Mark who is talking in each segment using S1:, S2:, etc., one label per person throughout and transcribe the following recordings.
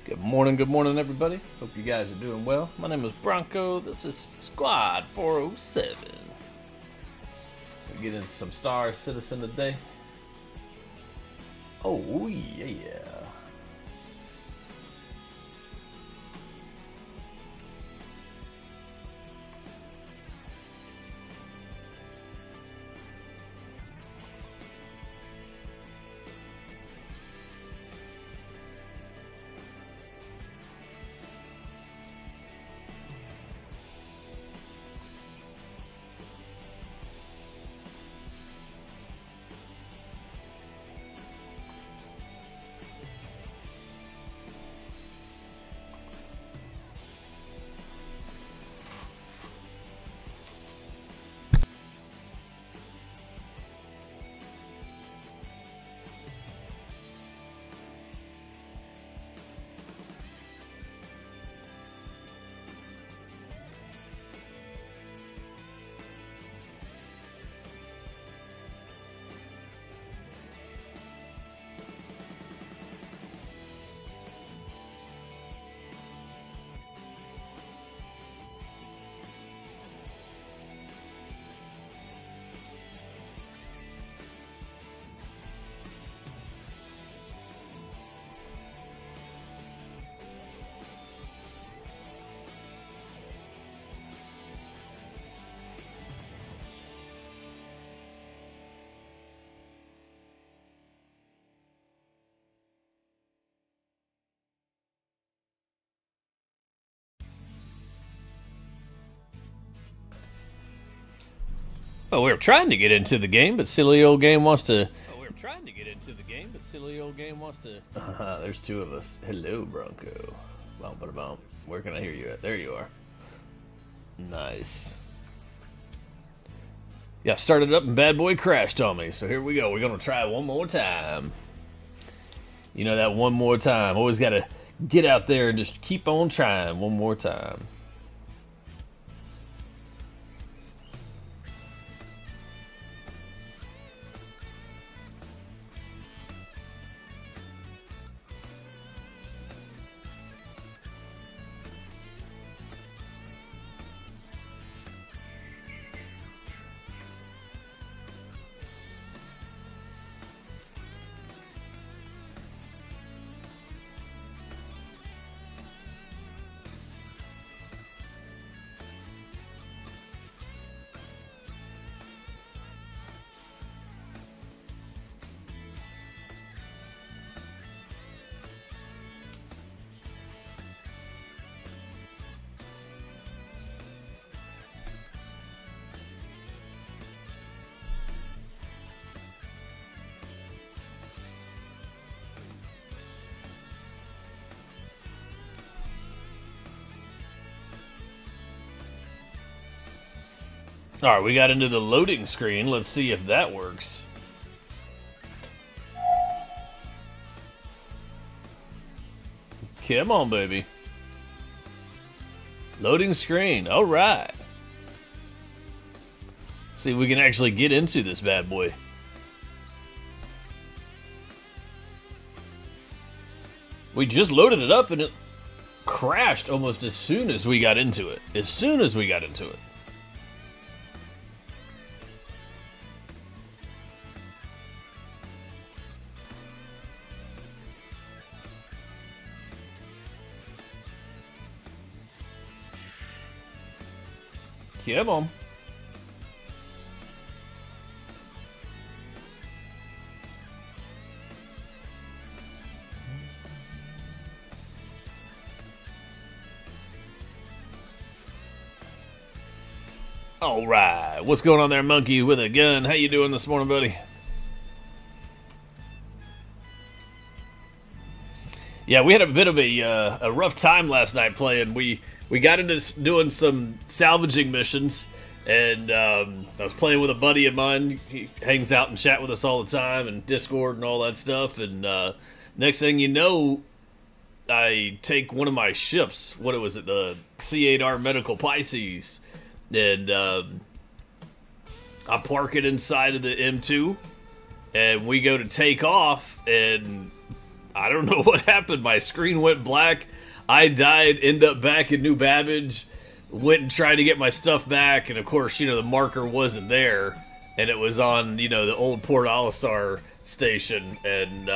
S1: Good morning, everybody. Hope you guys are doing well. My name is Bronco. This is Squad 407. We get into some Star Citizen today. Oh, yeah. Well, we were trying to get into the game, but silly old game wants to. There's two of us. Hello, Bronco. Bum, bada, bum. Where can I hear you at? There you are. Nice. Yeah, started up and bad boy crashed on me. So here we go. We're gonna try one more time. You know that one more time. Always gotta get out there and just keep on trying one more time. Alright, we got into the loading screen. Let's see if that works. Come on, baby. Loading screen. Alright. See if we can actually get into this bad boy. We just loaded it up and it crashed almost as soon as we got into it. As soon as we got into it. Come on. All right. What's going on there, monkey with a gun? How you doing this morning, buddy? Yeah, we had a bit of a rough time last night playing. We got into doing some salvaging missions, and I was playing with a buddy of mine. He hangs out and chat with us all the time, and Discord and all that stuff. And next thing you know, I take one of my ships. What was it? The C8R Medical Pisces, and I park it inside of the M2, and we go to take off, and I don't know what happened. My screen went black. I died, end up back in New Babbage, went and tried to get my stuff back, and of course, the marker wasn't there, and it was on, the old Port Olisar station, and,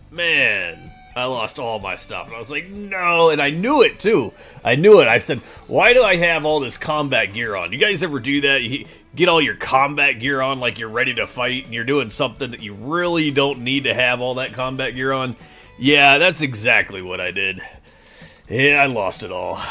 S1: man, I lost all my stuff, and I was like, no, and I knew it, too. I knew it. I said, why do I have all this combat gear on? You guys ever do that? You get all your combat gear on like you're ready to fight, and you're doing something that you really don't need to have all that combat gear on? Yeah, that's exactly what I did. Yeah, I lost it all.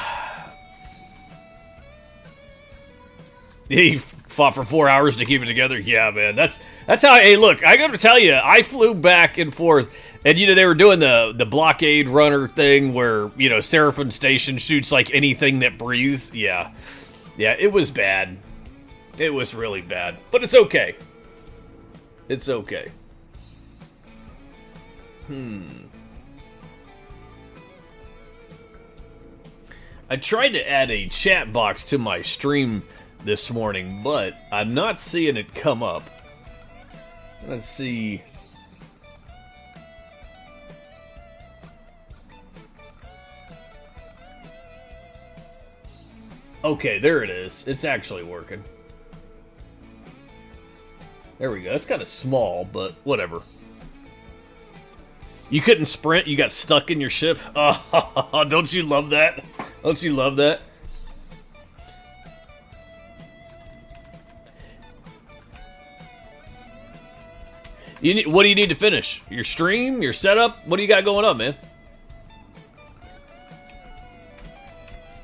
S1: He fought for 4 hours to keep it together. Yeah, man, that's how. Hey, look, I got to tell you, I flew back and forth, and they were doing the blockade runner thing where Seraphim Station shoots like anything that breathes. Yeah, it was bad. It was really bad, but it's okay. It's okay. I tried to add a chat box to my stream this morning, but I'm not seeing it come up. Let's see. Okay, there it is. It's actually working. There we go. It's kind of small, but whatever. You couldn't sprint? You got stuck in your ship? Oh, don't you love that? Don't you love that? What do you need to finish? Your stream? Your setup? What do you got going on, man?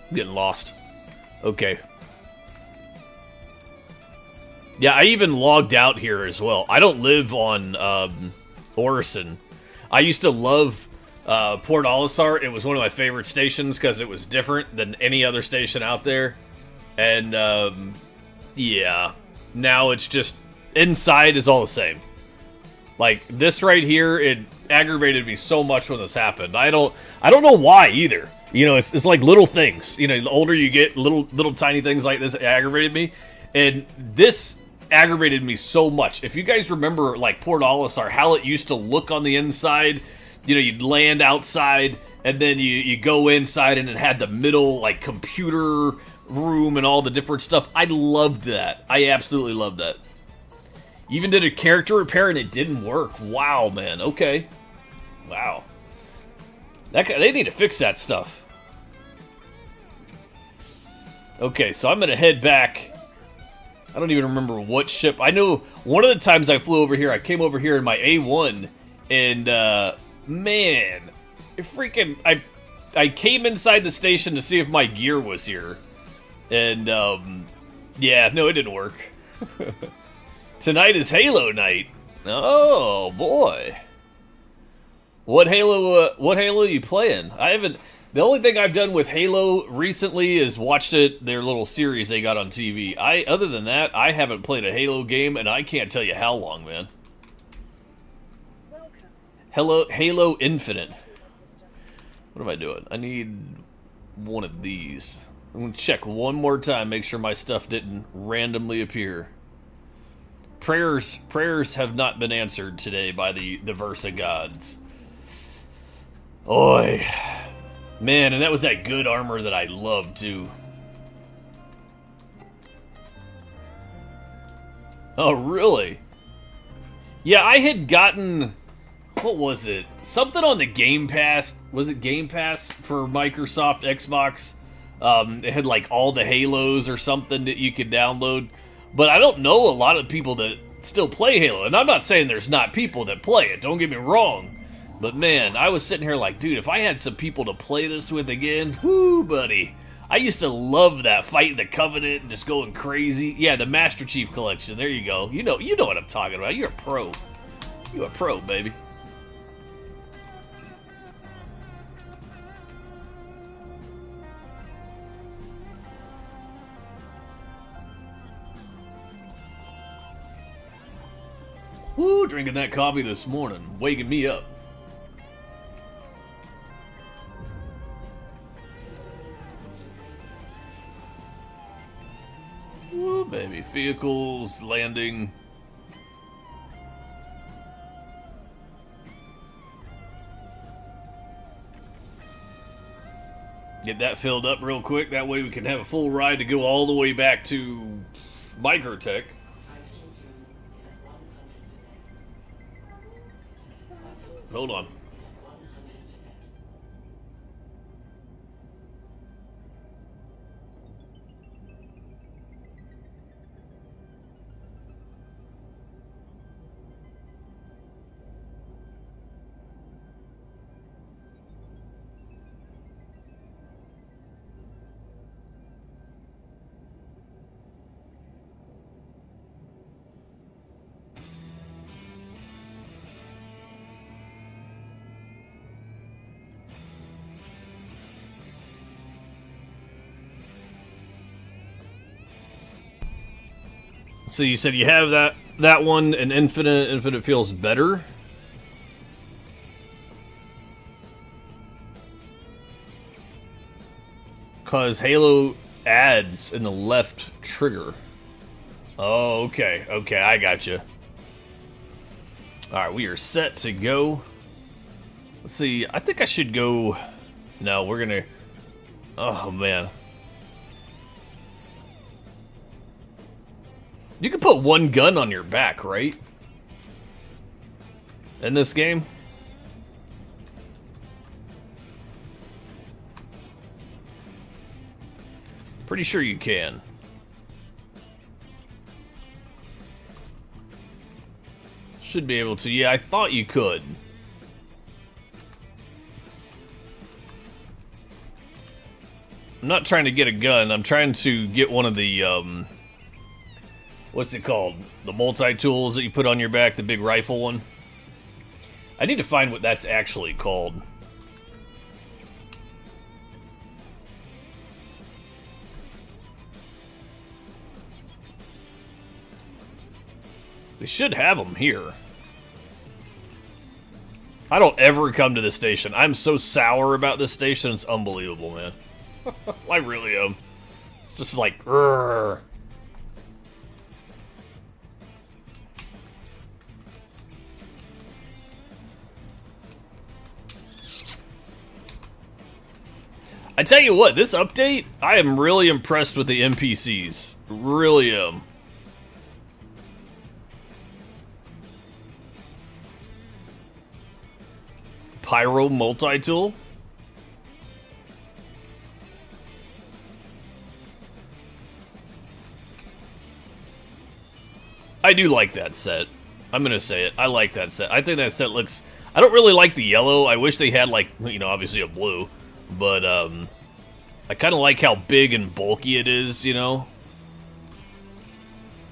S1: I'm getting lost. Okay. Yeah, I even logged out here as well. I don't live on Orison. I used to love Port Olisar. It was one of my favorite stations because it was different than any other station out there. And, yeah. Now it's just... Inside is all the same. Like, this right here, it aggravated me so much when this happened. I don't know why, either. It's like little things. The older you get, little tiny things like this aggravated me. And this aggravated me so much. If you guys remember, like, Port Olisar, how it used to look on the inside, you'd land outside, and then you go inside, and it had the middle, like, computer room and all the different stuff. I loved that. I absolutely loved that. Even did a character repair, and it didn't work. Wow, man. Okay. Wow. They need to fix that stuff. Okay, so I'm going to head back. I don't even remember what ship. I know one of the times I flew over here, I came over here in my A1, and, man, I came inside the station to see if my gear was here, and, yeah, no, it didn't work. Tonight is Halo night. Oh, boy. What Halo are you playing? The only thing I've done with Halo recently is watched their little series they got on TV. Other than that, I haven't played a Halo game, and I can't tell you how long, man. Halo Infinite. What am I doing? I need one of these. I'm going to check one more time, make sure my stuff didn't randomly appear. Prayers have not been answered today by the Versa gods. Oi. Man, and that was that good armor that I loved, too. Oh, really? Yeah, I had gotten... What was it? Something on the Game Pass. Was it Game Pass for Microsoft Xbox? It had, like, all the Halos or something that you could download. But I don't know a lot of people that still play Halo. And I'm not saying there's not people that play it. Don't get me wrong. But man, I was sitting here like, dude, if I had some people to play this with again, whoo, buddy. I used to love that, fighting the Covenant and just going crazy. Yeah, the Master Chief Collection. There you go. You know what I'm talking about. You're a pro. You're a pro, baby. Woo, drinking that coffee this morning, waking me up. Woo, baby. Vehicles, landing. Get that filled up real quick. That way we can have a full ride to go all the way back to Microtech. Hold on. So you said you have that one, and Infinite. Infinite feels better. Cause Halo adds in the left trigger. Oh, okay, okay, I got you. All right, we are set to go. Let's see. I think I should go. No, we're gonna. Oh man. You can put one gun on your back, right? In this game? Pretty sure you can. Should be able to. Yeah, I thought you could. I'm not trying to get a gun. I'm trying to get one of the, what's it called? The multi-tools that you put on your back, the big rifle one. I need to find what that's actually called. They should have them here. I don't ever come to this station. I'm so sour about this station, it's unbelievable, man. I really am. It's just like, grrr. I tell you what, this update, I am really impressed with the NPCs. Really am. Pyro multi-tool. I do like that set. I'm gonna say it. I like that set. I think that set looks... I don't really like the yellow. I wish they had, like, you know, obviously a blue. But, I kind of like how big and bulky it is, you know?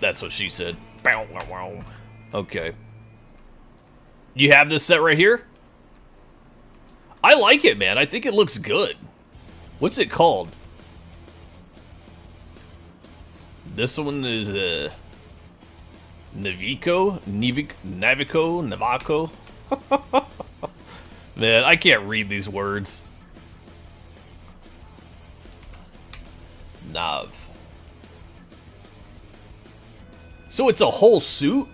S1: That's what she said. Okay. You have this set right here? I like it, man. I think it looks good. What's it called? This one is, Navico? Navico? Man, I can't read these words. Nav. So it's a whole suit?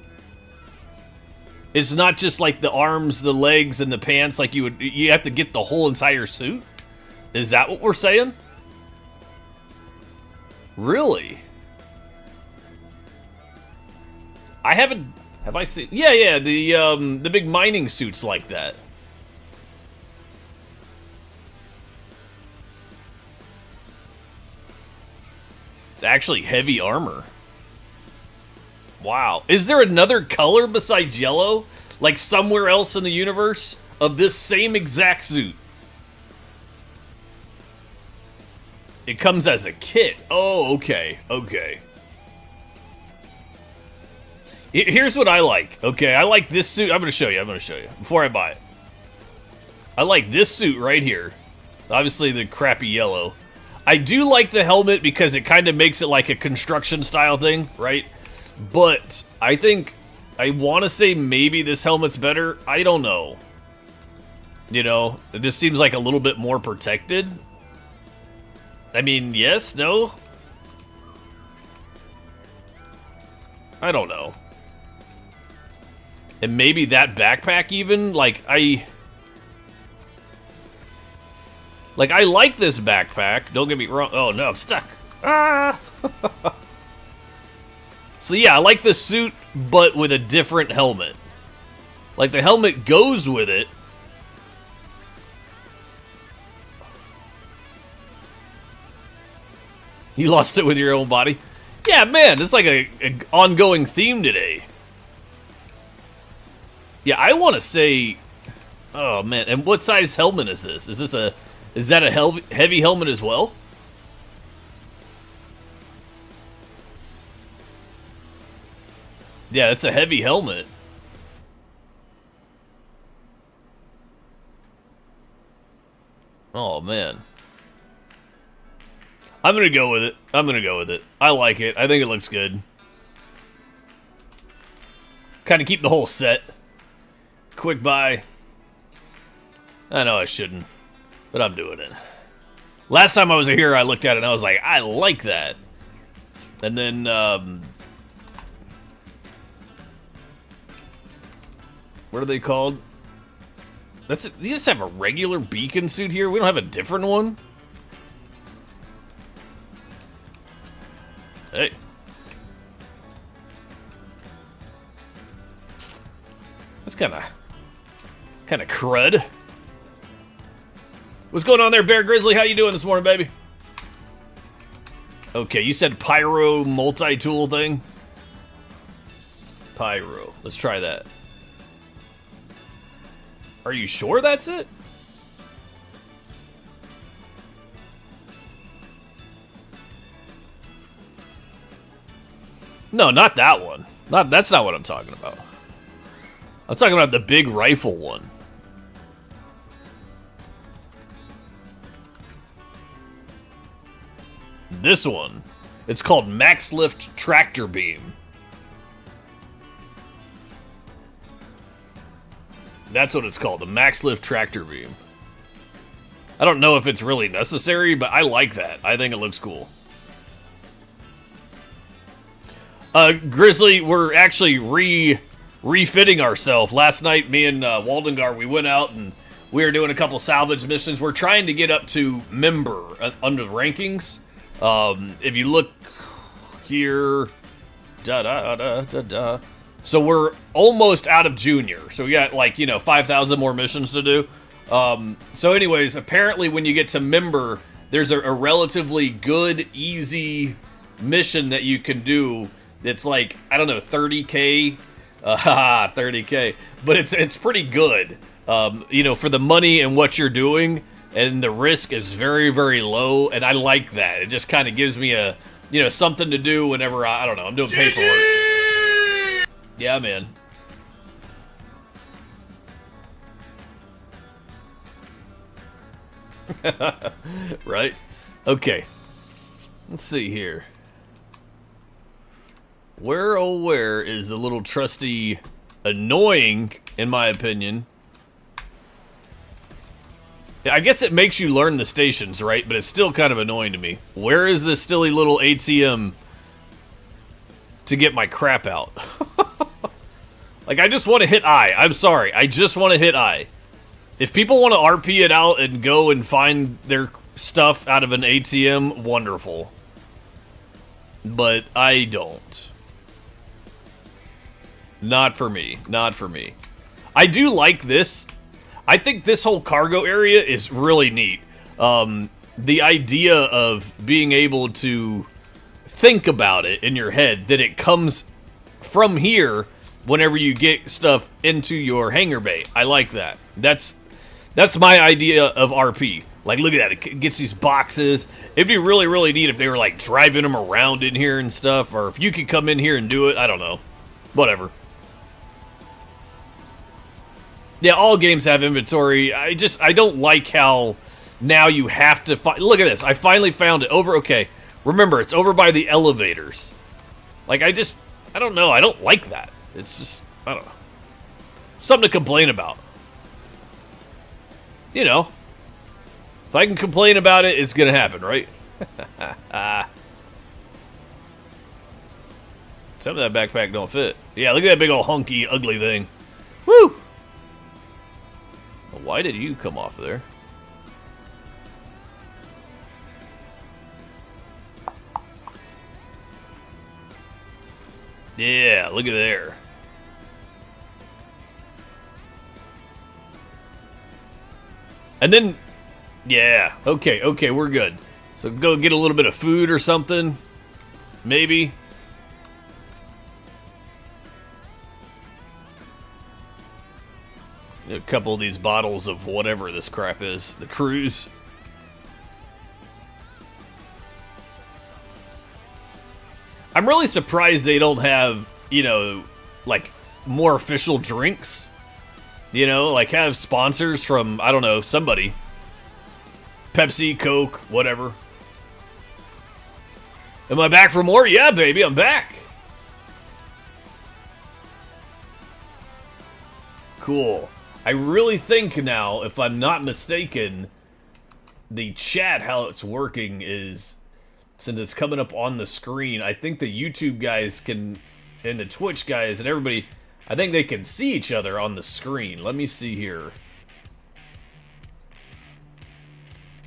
S1: It's not just like the arms, the legs, and the pants, like you have to get the whole entire suit? Is that what we're saying? Really? I haven't... Have I seen... Yeah, the big mining suits like that. It's actually heavy armor. Wow. Is there another color besides yellow? Like somewhere else in the universe? Of this same exact suit? It comes as a kit. Oh, okay. Okay. Here's what I like. Okay, I like this suit. I'm going to show you. Before I buy it. I like this suit right here. Obviously the crappy yellow. I do like the helmet because it kind of makes it like a construction style thing, right? But I think, I want to say maybe this helmet's better. I don't know. You know, it just seems like a little bit more protected. I mean, yes, no? I don't know. And maybe that backpack even, like, Like, I like this backpack. Don't get me wrong. Oh, no, I'm stuck. Ah! So, yeah, I like the suit, but with a different helmet. Like, the helmet goes with it. You lost it with your own body? Yeah, man, it's like a ongoing theme today. Yeah, I want to say... Oh, man, and what size helmet is this? Is that a heavy helmet as well? Yeah, it's a heavy helmet. Oh, man. I'm gonna go with it. I like it. I think it looks good. Kind of keep the whole set. Quick buy. I know I shouldn't, but I'm doing it. Last time I was here, I looked at it and I was like, I like that. And then, what are they called? That's it. You just have a regular beacon suit here? We don't have a different one? Hey. That's kind of crud. What's going on there, Bear Grizzly? How you doing this morning, baby? Okay, you said pyro multi-tool thing? Pyro. Let's try that. Are you sure that's it? No, not that one. That's not what I'm talking about. I'm talking about the big rifle one. This one. It's called Max Lift Tractor Beam. That's what it's called, the Max Lift Tractor Beam. I don't know if it's really necessary, but I like that. I think it looks cool. Grizzly, we're actually refitting ourselves. Last night, me and Waldengar, we went out and we were doing a couple salvage missions. We're trying to get up to member under the rankings. If you look here, so we're almost out of junior. So we got 5,000 more missions to do. So anyways, apparently when you get to member, there's a relatively good, easy mission that you can do. It's like, I don't know, 30K, 30K, but it's pretty good, for the money and what you're doing, and the risk is very, very low, and I like that. It just kind of gives me a, something to do whenever, I don't know, I'm doing paperwork. Yeah, man. Right? Okay. Let's see here. Where, oh where, is the little trusty annoying, in my opinion. I guess it makes you learn the stations, right? But it's still kind of annoying to me. Where is this silly little ATM to get my crap out? Like, I just want to hit I. I'm sorry. I just want to hit I. If people want to RP it out and go and find their stuff out of an ATM, wonderful. But I don't. Not for me. Not for me. I do like this. I think this whole cargo area is really neat. The idea of being able to think about it in your head, that it comes from here whenever you get stuff into your hangar bay. I like that. That's my idea of RP. Like, look at that. It gets these boxes. It'd be really, really neat if they were, like, driving them around in here and stuff. Or if you could come in here and do it. I don't know. Whatever. Yeah, all games have inventory. I don't like how now you have to find... Look at this. I finally found it. Okay. Remember, it's over by the elevators. Like, I don't know. I don't like that. It's just, I don't know. Something to complain about. You know. If I can complain about it, it's going to happen, right? Some of that backpack don't fit. Yeah, look at that big old hunky, ugly thing. Woo! Why did you come off there? Yeah, look at there. And then, yeah, okay, we're good. So go get a little bit of food or something, maybe. A couple of these bottles of whatever this crap is, the cruise. I'm really surprised they don't have, you know, like more official drinks. You know, like have sponsors from, I don't know, somebody. Pepsi, Coke, whatever. Am I back for more? Yeah, baby, I'm back. Cool. I really think now, if I'm not mistaken, the chat, how it's working is, since it's coming up on the screen, I think the YouTube guys can, and the Twitch guys and everybody, I think they can see each other on the screen. Let me see here.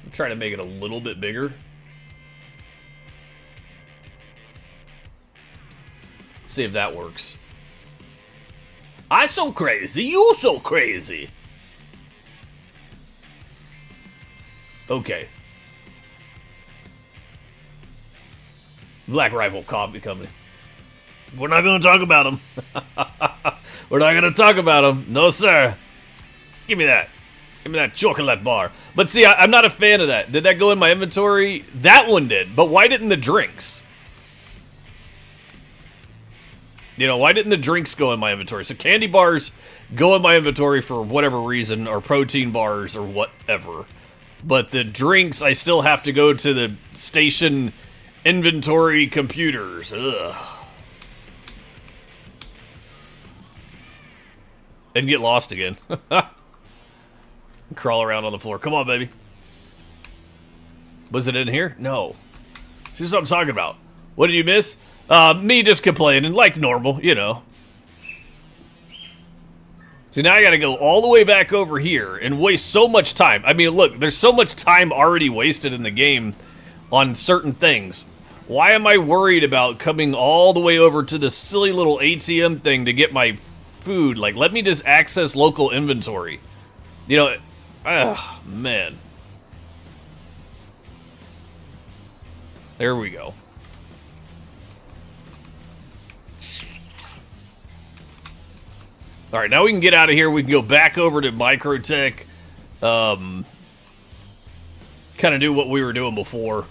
S1: I'm trying to make it a little bit bigger. See if that works. I so crazy, you so crazy. Okay. Black Rifle Coffee Company. We're not going to talk about them. We're not going to talk about them. No, sir. Give me that. Give me that chocolate bar. But see, I'm not a fan of that. Did that go in my inventory? That one did. But why didn't the drinks? You know, why didn't the drinks go in my inventory? So candy bars go in my inventory for whatever reason, or protein bars or whatever. But the drinks, I still have to go to the station inventory computers. Ugh. And get lost again. Crawl around on the floor. Come on, baby. Was it in here? No. This is what I'm talking about. What did you miss? Me just complaining, like normal, you know. See, now I gotta go all the way back over here and waste so much time. I mean, look, there's so much time already wasted in the game on certain things. Why am I worried about coming all the way over to this silly little ATM thing to get my food? Like, let me just access local inventory. You know, ugh, man. There we go. Alright, now we can get out of here. We can go back over to Microtech. Kind of do what we were doing before.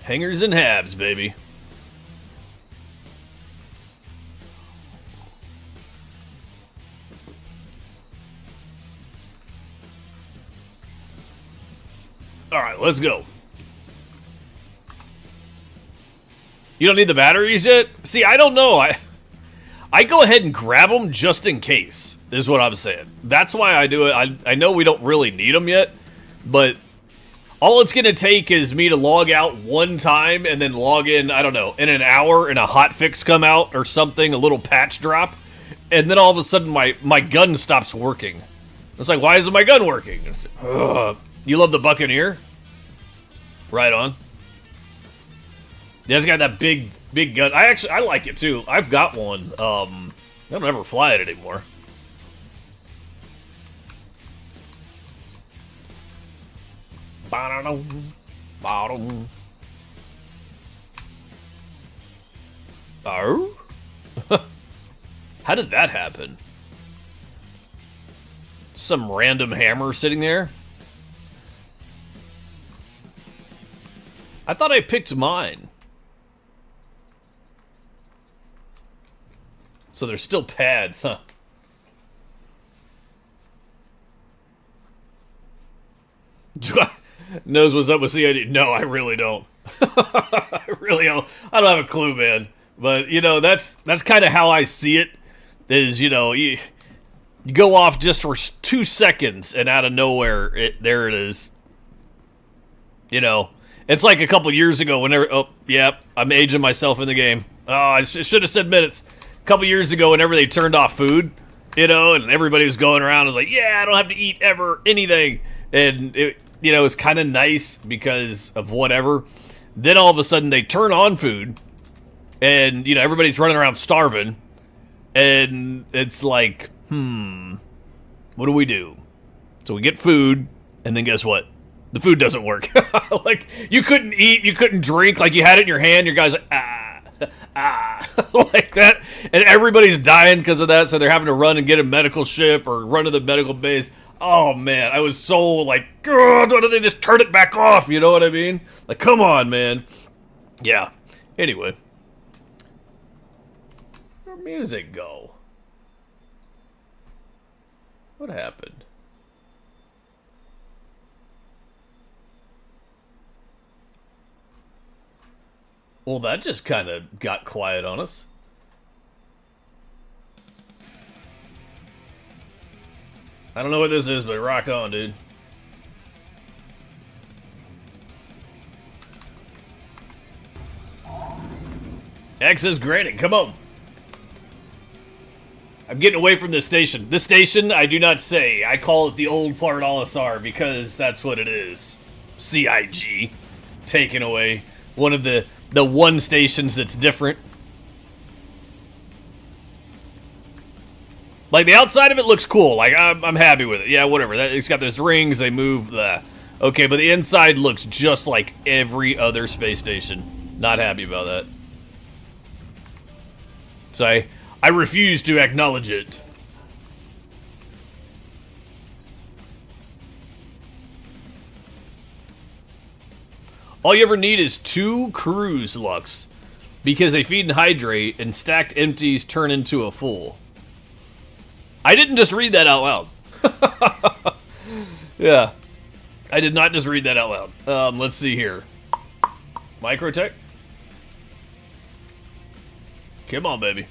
S1: Hangers and habs, baby. Alright, let's go. You don't need the batteries yet? See, I don't know. I go ahead and grab them just in case, is what I'm saying. That's why I do it. I know we don't really need them yet, but all it's going to take is me to log out one time and then log in, I don't know, in an hour and a hotfix come out or something, a little patch drop, and then all of a sudden my gun stops working. It's like, why isn't my gun working? It's, you love the Buccaneer? Right on. Yeah, it's got that big gun. I like it too. I've got one. I don't ever fly it anymore. Bottom. Oh? How did that happen? Some random hammer sitting there? I thought I picked mine. So there's still pads, huh? Knows what's up with CID? No, I really don't. I really don't. I don't have a clue, man. But, you know, that's kind of how I see it. Is, you know, you go off just for 2 seconds, and out of nowhere, there it is. You know, it's like a couple years ago whenever... Oh, yeah, I'm aging myself in the game. Oh, I should have said minutes. A couple years ago, whenever they turned off food, you know, and everybody was going around, was like, yeah, I don't have to eat ever anything. And, it, you know, it was kind of nice because of whatever. Then all of a sudden, they turn on food, and everybody's running around starving, and it's like, what do we do? So we get food, and then guess what? The food doesn't work. Like, you couldn't eat, you couldn't drink, like you had it in your hand, your guy's like, like that, and everybody's dying because of that, so they're having to run and get a medical ship or run to the medical base. Oh man, I was so like, God, why don't they just turn it back off? You know what I mean? Like, come on, man. Yeah. Anyway. Where'd music go? What happened? Well, that just kind of got quiet on us. I don't know what this is, but rock on, dude. Access granted, come on. I'm getting away from this station. This station, I do not say. I call it the Old Port Olisar because that's what it is. CIG. Taken away. One of the one stations that's different. Like, the outside of it looks cool. Like, I'm happy with it. Yeah, whatever. It's got those rings. They move. Okay, but the inside looks just like every other space station. Not happy about that. So I refuse to acknowledge it. All you ever need is 2 cruise lux, because they feed and hydrate, and stacked empties turn into a full. I didn't just read that out loud. Yeah. I did not just read that out loud. Let's see here. Microtech? Come on, baby.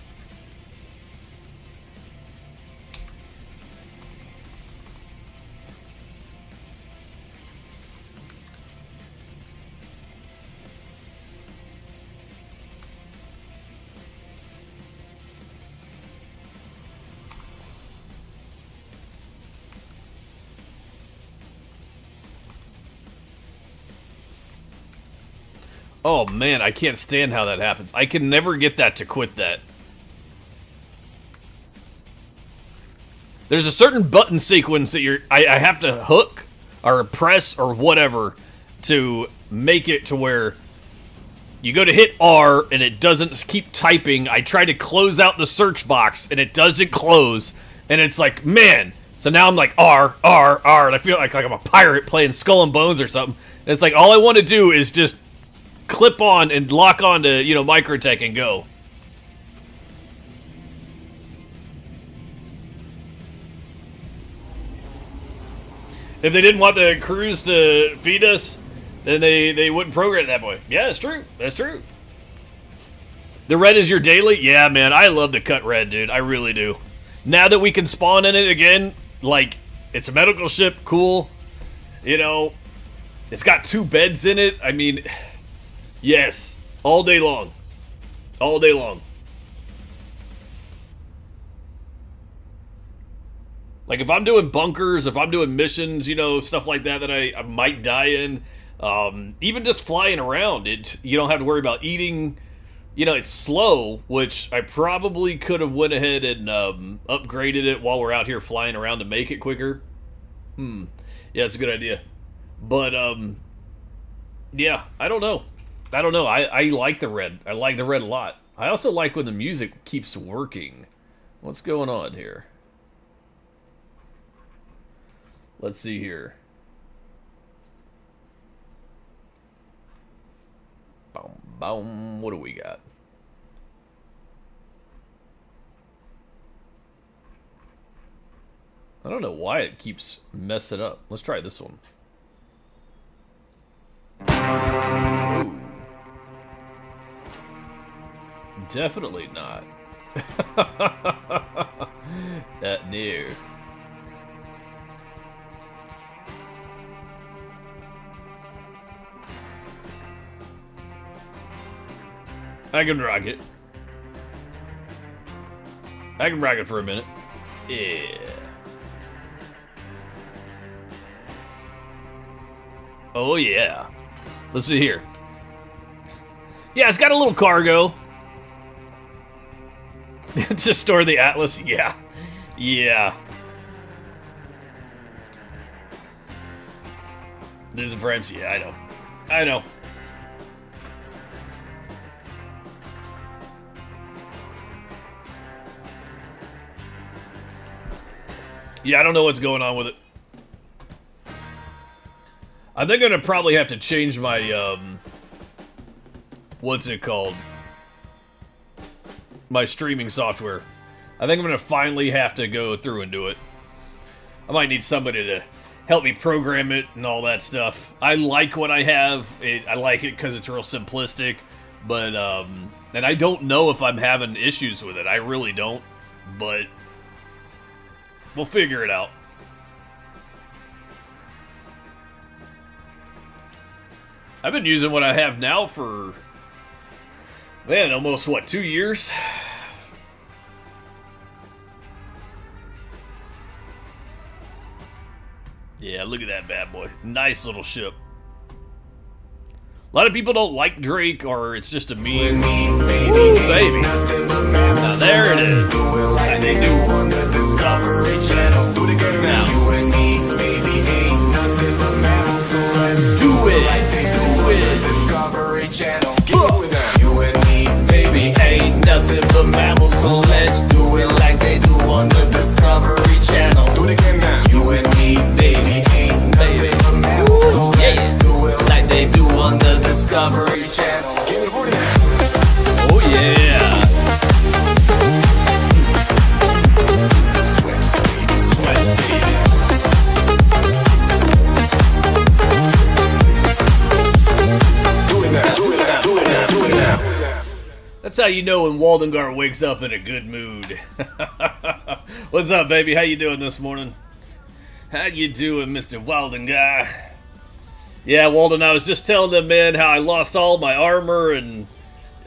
S1: Oh man, I can't stand how that happens. I can never get that to quit that. There's a certain button sequence that I have to hook or press or whatever to make it to where you go to hit R and it doesn't keep typing. I try to close out the search box and it doesn't close, and it's like, man. So now I'm like R, R, R, and I feel like I'm a pirate playing Skull and Bones or something. And it's like all I want to do is just clip on and lock on to, Microtech and go. If they didn't want the crews to feed us, then they wouldn't program it that way. Yeah, it's true. That's true. The red is your daily? Yeah, man, I love the cut red, dude. I really do. Now that we can spawn in it again, like, it's a medical ship, cool. It's got 2 beds in it. I mean, yes, all day long. All day long. Like, if I'm doing bunkers, if I'm doing missions, stuff like that I might die in, even just flying around, you don't have to worry about eating. It's slow, which I probably could have went ahead and upgraded it while we're out here flying around to make it quicker. Yeah, it's a good idea. But, yeah, I don't know. I like the red. I like the red a lot. I also like when the music keeps working. What's going on here? Let's see here. Boom, boom. What do we got? I don't know why it keeps messing up. Let's try this one. Ooh. Definitely not. That near. I can rock it. I can rock it for a minute. Yeah. Oh yeah. Let's see here. Yeah, it's got a little cargo. To store the Atlas? Yeah. Yeah. Losing frames? Yeah, I know. I know. Yeah, I don't know what's going on with it. I think I'm gonna probably have to change my, what's it called? My streaming software. I think I'm gonna finally have to go through and do it. I might need somebody to help me program it and all that stuff. I like what I have. I like it because it's real simplistic, but, and I don't know if I'm having issues with it. I really don't, but we'll figure it out. I've been using what I have now for, man, almost, what, 2 years? Yeah, look at that bad boy. Nice little ship. A lot of people don't like Drake, or it's just a meme. Woo, baby. Now there it is. Like they do on the Discovery Channel. Do it again now. You and me, baby, ain't nothing but mammals, so let's do it. Like they do on the Discovery Channel. Get with that. You and me, baby, ain't nothing but mammals, so let's do it like they do on the Discovery Channel. Do it again now. You and me, baby, ain't nothing but mammals, so let's do it like they do on the Discovery Channel. Oh yeah. Sweat, baby. Do it now, do it now, do it now, do it now. That's how you know when Waldengar wakes up in a good mood. What's up, baby? How you doing this morning? How you doing, Mr. Waldengar? Yeah, Walden, I was just telling them, man, how I lost all my armor and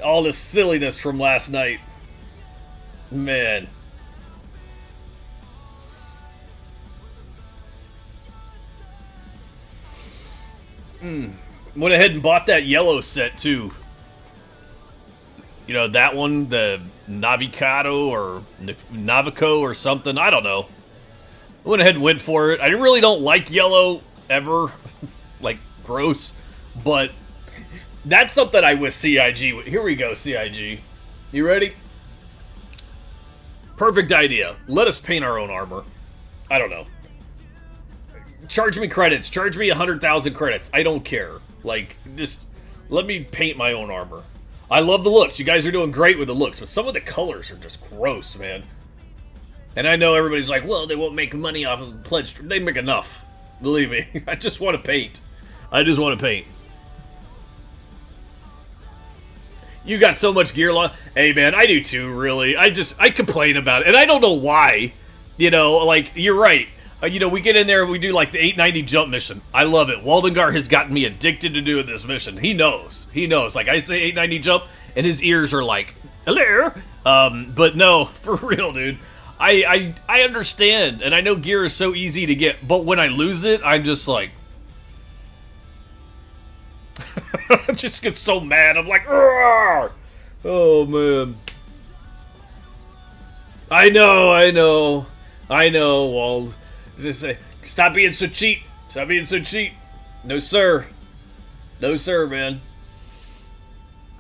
S1: all this silliness from last night. Man. Went ahead and bought that yellow set, too. You know, that one, the Navicato or Navico or something. I don't know. I went ahead and went for it. I really don't like yellow ever. Like, gross. But that's something I wish CIG... Here we go, CIG. You ready? Perfect idea. Let us paint our own armor. I don't know. Charge me credits. Charge me 100,000 credits. I don't care. Like, just let me paint my own armor. I love the looks. You guys are doing great with the looks, but some of the colors are just gross, man. And I know everybody's like, well, they won't make money off of the pledge. They make enough. Believe me. I just want to paint. I just want to paint. You got so much gear long. Hey, man, I do too, really. I complain about it. And I don't know why. You know, like, you're right. You know, we get in there and we do, like, the 890 jump mission. I love it. Waldengar has gotten me addicted to doing this mission. He knows. He knows. Like, I say 890 jump, and his ears are like, hello? But no, for real, dude. I understand, and I know gear is so easy to get, but when I lose it, I'm just like... I just get so mad. I'm like, Argh! Oh, man. I know, Wald. Just say, stop being so cheap. Stop being so cheap. No, sir. No, sir, man.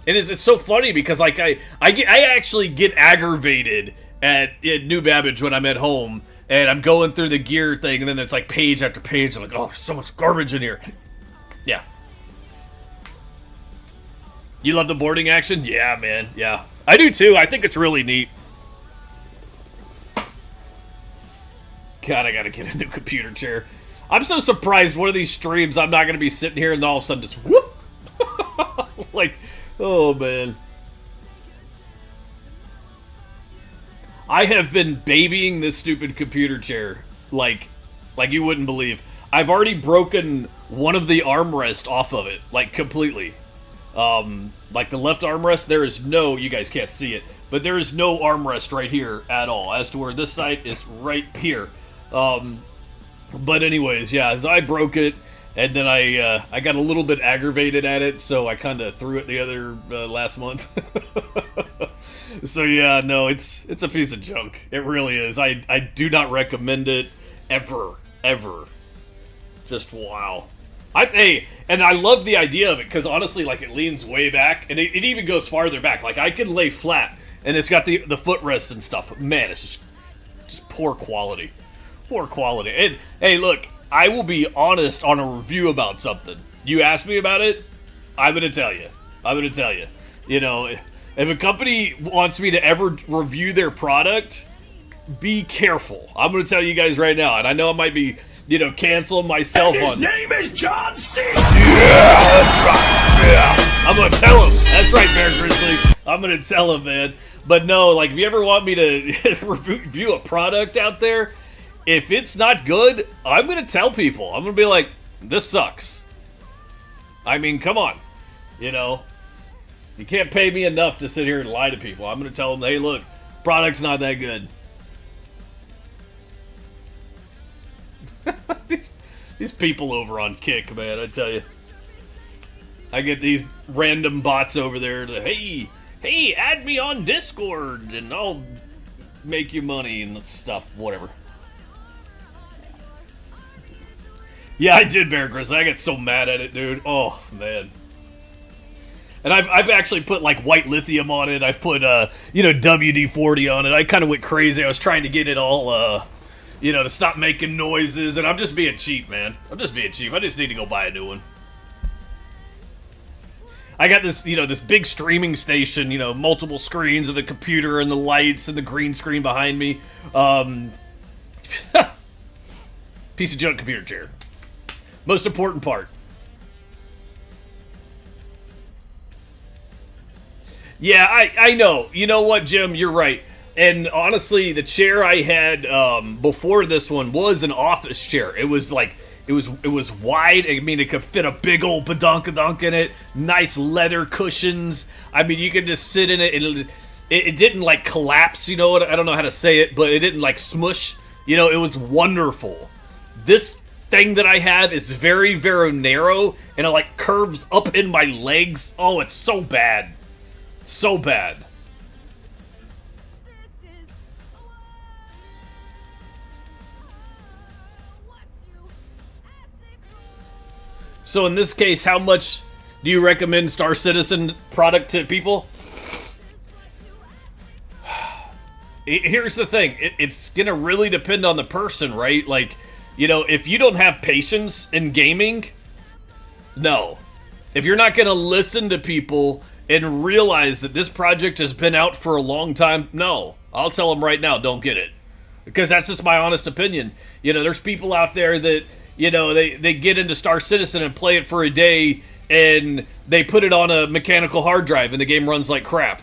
S1: And it's so funny because, like, I actually get aggravated at New Babbage when I'm at home and I'm going through the gear thing, and then it's like page after page. I'm like, oh, there's so much garbage in here. Yeah. You love the boarding action? Yeah, man. Yeah. I do too. I think it's really neat. God, I gotta get a new computer chair. I'm so surprised one of these streams I'm not gonna be sitting here and all of a sudden just whoop. Like, oh man. I have been babying this stupid computer chair like you wouldn't believe. I've already broken one of the armrests off of it, like completely. Like the left armrest, there is no, you guys can't see it, but there is no armrest right here at all, as to where this side is right here. But anyways, yeah, as I broke it, and then I got a little bit aggravated at it, so I kind of threw it the other last month. So yeah, no, it's a piece of junk. It really is. I do not recommend it ever, ever. Just wow. And I love the idea of it because honestly, like it leans way back and it even goes farther back. Like I can lay flat and it's got the footrest and stuff. Man, it's just poor quality, poor quality. And hey, look, I will be honest on a review about something. You ask me about it, I'm gonna tell you. I'm gonna tell you. You know, if a company wants me to ever review their product, be careful. I'm gonna tell you guys right now, and I know I might be, canceling myself
S2: and his
S1: on.
S2: name is John C.
S1: Yeah, that's right. Yeah, I'm gonna tell him. That's right, Bear Grizzly. I'm gonna tell him, man. But no, like, if you ever want me to review a product out there, if it's not good, I'm gonna tell people. I'm gonna be like, this sucks. I mean, come on. You can't pay me enough to sit here and lie to people. I'm gonna tell them, hey, look, product's not that good. These people over on Kick, man, I tell you. I get these random bots over there that, hey, add me on Discord and I'll make you money and stuff, whatever. Yeah, I did, Bear Grizzly. I got so mad at it, dude. Oh, man. And I've actually put, like, white lithium on it. I've put, WD-40 on it. I kind of went crazy. I was trying to get it all, to stop making noises. And I'm just being cheap, man. I'm just being cheap. I just need to go buy a new one. I got this, this big streaming station, multiple screens and the computer and the lights and the green screen behind me. Piece of junk computer chair. Most important part. Yeah, I know. You know what, Jim? You're right. And honestly, the chair I had before this one was an office chair. It was like, it was wide. I mean, it could fit a big old badunkadunk in it. Nice leather cushions. I mean, you could just sit in it. It didn't like collapse. You know what? I don't know how to say it, but it didn't like smush. It was wonderful. This thing that I have is very, very narrow, and it like curves up in my legs. Oh, it's so bad. So bad. So in this case, how much do you recommend Star Citizen product to people? Here's the thing. It's going to really depend on the person, right? Like, if you don't have patience in gaming, no. If you're not going to listen to people and realize that this project has been out for a long time, no. I'll tell them right now, don't get it. Because that's just my honest opinion. There's people out there that, they get into Star Citizen and play it for a day, and they put it on a mechanical hard drive, and the game runs like crap.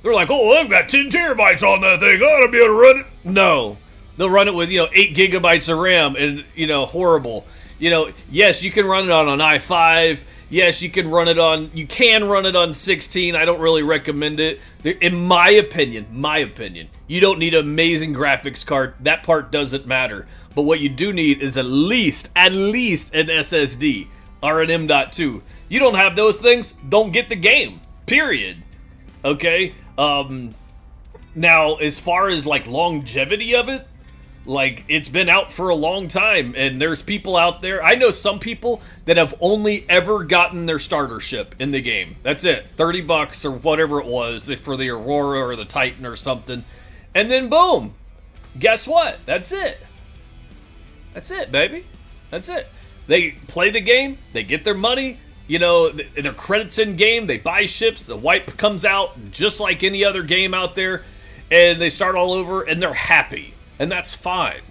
S1: They're like, oh, I've got 10 terabytes on that thing. I ought to be able to run it. No. They'll run it with, 8 gigabytes of RAM, and, horrible. Yes, you can run it on an i5. Yes, you can run it on 16. I don't really recommend it. In my opinion, you don't need an amazing graphics card. That part doesn't matter. But what you do need is at least an SSD or an M.2. You don't have those things, don't get the game. Period. Okay? Now, as far as, like, longevity of it, like, it's been out for a long time, and there's people out there. I know some people that have only ever gotten their starter ship in the game. That's it. $30 or whatever it was for the Aurora or the Titan or something. And then boom. Guess what? That's it. That's it, baby. That's it. They play the game. They get their money. Their credits in game. They buy ships. The wipe comes out just like any other game out there. And they start all over, and they're happy. And that's fine.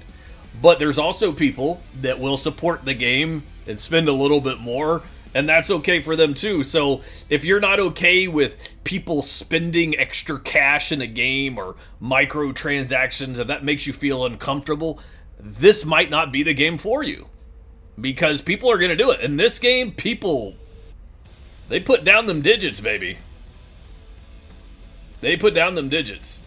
S1: But there's also people that will support the game and spend a little bit more, and that's okay for them too. So if you're not okay with people spending extra cash in a game or microtransactions, and that makes you feel uncomfortable, this might not be the game for you. Because people are going to do it. In this game, people, they put down them digits, baby. They put down them digits.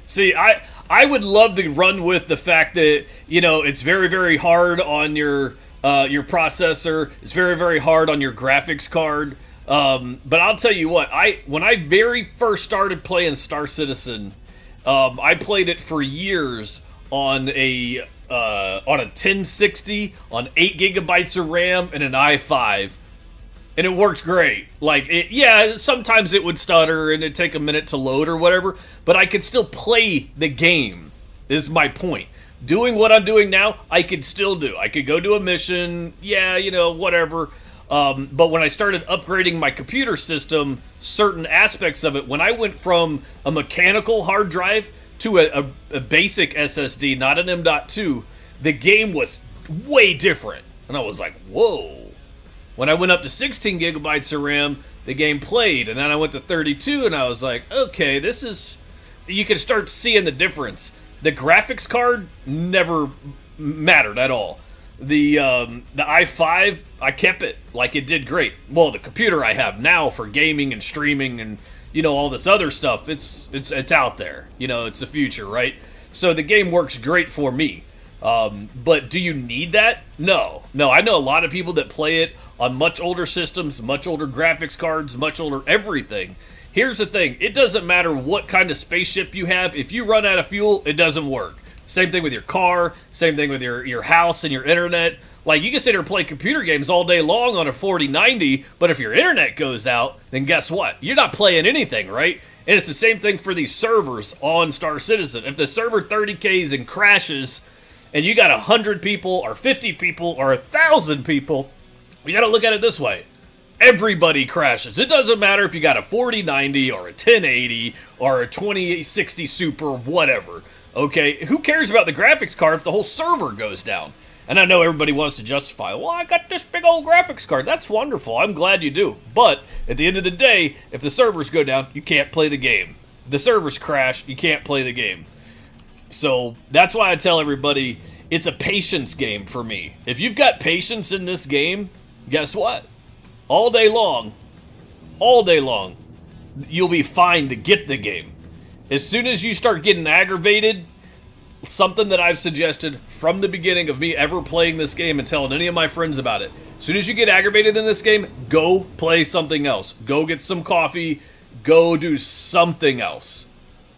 S1: See, I would love to run with the fact that, it's very, very hard on your your processor. It's very, very hard on your graphics card. But I'll tell you what, when I very first started playing Star Citizen, I played it for years on a 1060 on 8 gigabytes of RAM and an i5, and it worked great. Like, yeah, sometimes it would stutter and it'd take a minute to load or whatever, but I could still play the game, is my point. Doing what I'm doing now, I could still do. I could go do a mission, yeah, whatever. But when I started upgrading my computer system, certain aspects of it, when I went from a mechanical hard drive to a basic SSD, not an M.2, the game was way different. And I was like, whoa. When I went up to 16 gigabytes of RAM, the game played. And then I went to 32, and I was like, okay, this is... You can start seeing the difference. The graphics card never mattered at all. The i5, I kept it like it did great. Well, the computer I have now for gaming and streaming and all this other stuff, it's out there. It's the future, right? So the game works great for me. But do you need that? No. I know a lot of people that play it on much older systems, much older graphics cards, much older everything. Here's the thing, it doesn't matter what kind of spaceship you have. If you run out of fuel, it doesn't work. Same thing with your car, same thing with your house and your internet. Like, you can sit here and play computer games all day long on a 4090, but if your internet goes out, then guess what? You're not playing anything, right? And it's the same thing for these servers on Star Citizen. If the server 30Ks and crashes, and you got 100 people, or 50 people, or 1,000 people, you gotta look at it this way. Everybody crashes. It doesn't matter if you got a 4090 or a 1080 or a 2060 Super, whatever. Okay, who cares about the graphics card if the whole server goes down? And I know everybody wants to justify, well, I got this big old graphics card. That's wonderful. I'm glad you do. But at the end of the day, if the servers go down, you can't play the game. If the servers crash, you can't play the game. So that's why I tell everybody, it's a patience game for me. If you've got patience in this game, guess what? All day long, you'll be fine to get the game. As soon as you start getting aggravated, something that I've suggested from the beginning of me ever playing this game and telling any of my friends about it, as soon as you get aggravated in this game, go play something else. Go get some coffee, go do something else.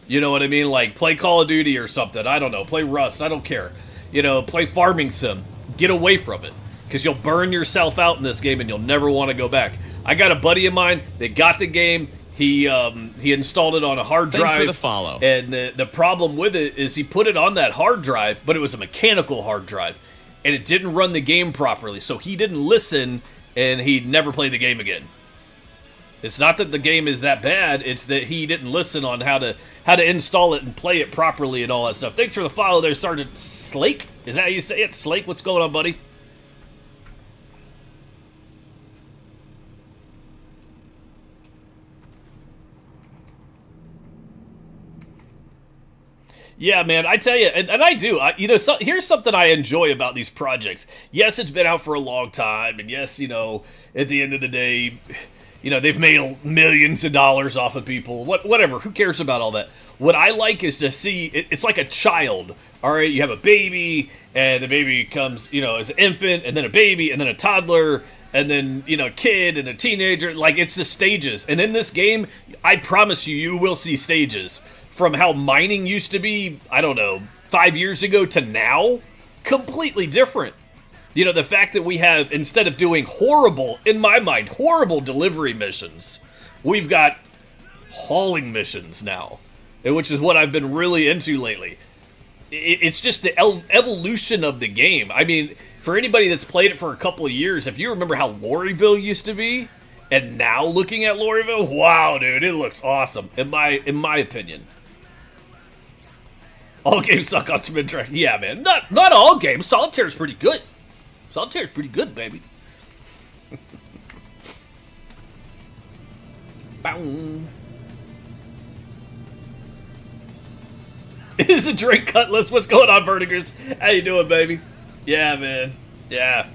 S1: You know what I mean? Like, play Call of Duty or something. I don't know. Play Rust. I don't care. Play Farming Sim. Get away from it. Because you'll burn yourself out in this game and you'll never want to go back. I got a buddy of mine that got the game. He installed it on a hard drive.
S2: Thanks for the follow.
S1: And the problem with it is he put it on that hard drive, but it was a mechanical hard drive. And it didn't run the game properly. So he didn't listen, and he never played the game again. It's not that the game is that bad, it's that he didn't listen on how to install it and play it properly and all that stuff. Thanks for the follow there, Sergeant Slake. Is that how you say it? Slake, what's going on, buddy? Yeah, man, I tell you, and I do. Here's something I enjoy about these projects. Yes, it's been out for a long time, and yes, at the end of the day, they've made millions of dollars off of people. Whatever, who cares about all that? What I like is to see, it's like a child, all right? You have a baby, and the baby comes, as an infant, and then a baby, and then a toddler, and then, a kid, and a teenager. Like, it's the stages. And in this game, I promise you will see stages. From how mining used to be, I don't know, 5 years ago to now, completely different. The fact that we have, instead of doing horrible, in my mind, horrible delivery missions, we've got hauling missions now, which is what I've been really into lately. It's just the evolution of the game. I mean, for anybody that's played it for a couple of years, if you remember how Lorryville used to be, and now looking at Lorryville, wow, dude, it looks awesome, in my opinion. All games suck on Spin Track. Yeah, man. Not all games. Solitaire's pretty good. Solitaire's pretty good, baby. Bow. Is a drink Cutlass? What's going on, Vertigers? How you doing, baby? Yeah, man. Yeah,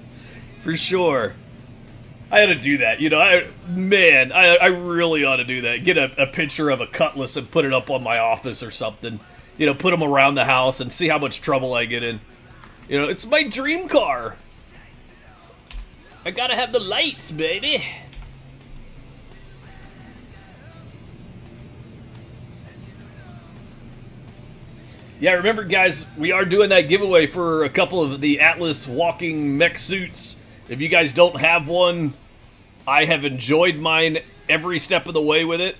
S1: for sure. I ought to do that. I really ought to do that. Get a picture of a Cutlass and put it up on my office or something. Put them around the house and see how much trouble I get in. It's my dream car. I gotta have the lights, baby. Yeah, remember, guys, we are doing that giveaway for a couple of the Atlas walking mech suits. If you guys don't have one, I have enjoyed mine every step of the way with it.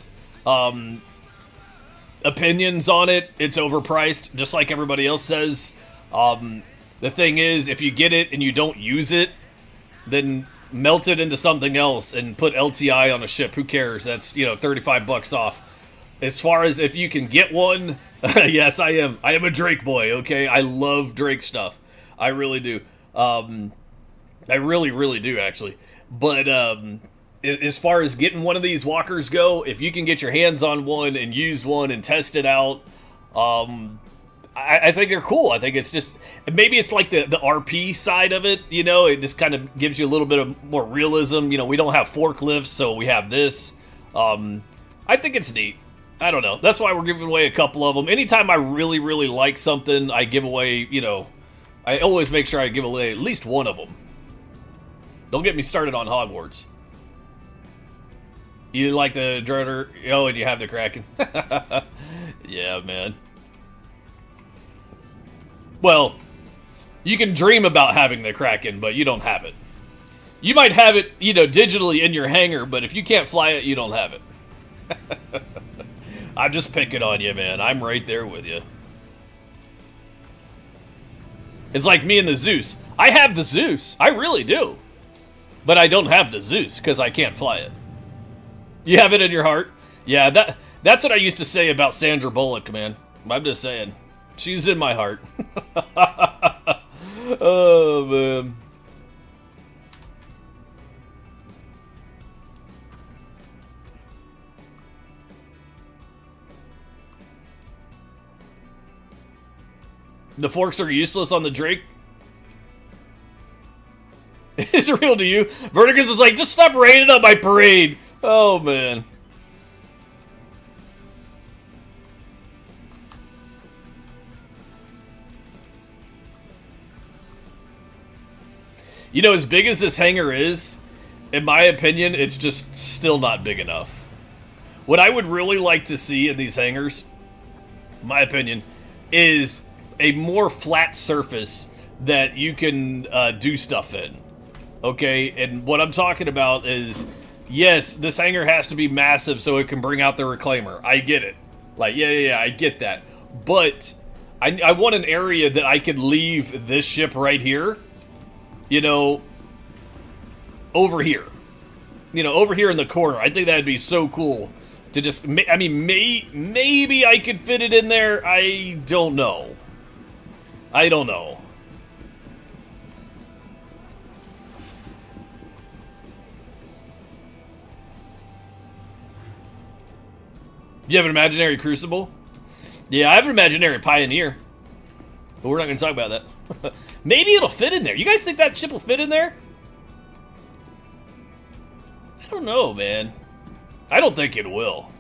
S1: Opinions on it, it's overpriced, just like everybody else says. The thing is, if you get it and you don't use it, then melt it into something else and put LTI on a ship. Who cares? That's, you know, 35 bucks off. As far as if you can get one, yes, I am. I am a Drake boy, okay? I love Drake stuff. I really do. I really, really do, actually. But as far as getting one of these walkers go, if you can get your hands on one and use one and test it out, I think they're cool. I think it's just, maybe it's like the RP side of it, you know? It just kind of gives you a little bit of more realism. You know, we don't have forklifts, so we have this. I think it's neat. I don't know. That's why we're giving away a couple of them. Anytime I really, really like something, I give away, you know, I always make sure I give away at least one of them. Don't get me started on Hogwarts. You like the Droner? Oh, and you have the Kraken. Yeah, man. Well, you can dream about having the Kraken, but you don't have it. You might have it, you know, digitally in your hangar, but if you can't fly it, you don't have it. I'm just picking on you, man. I'm right there with you. It's like me and the Zeus. I have the Zeus. I really do. But I don't have the Zeus because I can't fly it. You have it in your heart? Yeah, that's what I used to say about Sandra Bullock, man. I'm just saying. She's in my heart. Oh, man. The forks are useless on the Drake? Is it real to you? Vertigans is like, just stop raining on my parade. Oh, man. You know, as big as this hangar is, in my opinion, it's just still not big enough. What I would really like to see in these hangars, in my opinion, is a more flat surface that you can do stuff in. Okay, and what I'm talking about is, yes, this hangar has to be massive so it can bring out the reclaimer. I get it. Like, yeah, I get that. But I want an area that I could leave this ship right here, you know, over here. You know, over here in the corner. I think that'd be so cool to just, I mean, maybe I could fit it in there. I don't know. I don't know. You have an imaginary Crucible? Yeah, I have an imaginary Pioneer. But we're not going to talk about that. Maybe it'll fit in there. You guys think that ship will fit in there? I don't know, man. I don't think it will.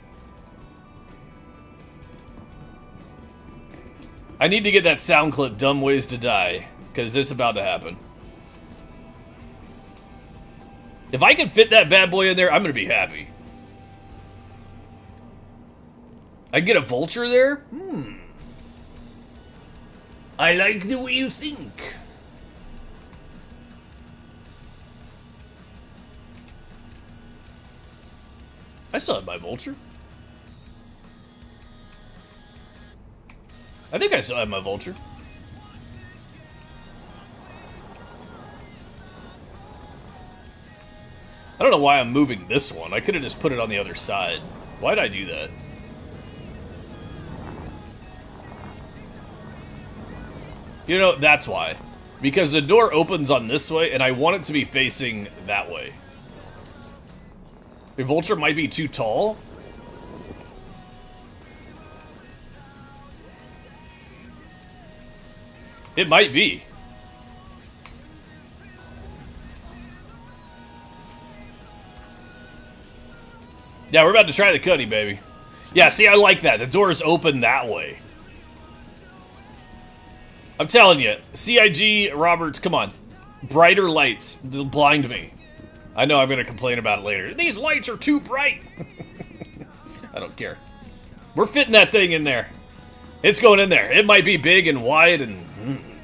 S1: I need to get that sound clip, Dumb Ways to Die, because it's about to happen. If I can fit that bad boy in there, I'm going to be happy. I can get a vulture there? I like the way you think. I still have my vulture. I think I still have my vulture. I don't know why I'm moving this one. I could have just put it on the other side. Why'd I do that? You know, that's why. Because the door opens on this way, and I want it to be facing that way. The vulture might be too tall. It might be. Yeah, we're about to try the cutty, baby. Yeah, see, I like that. The door's open that way. I'm telling you, CIG Roberts, come on. Brighter lights blind me. I know I'm going to complain about it later. These lights are too bright. I don't care. We're fitting that thing in there. It's going in there. It might be big and wide and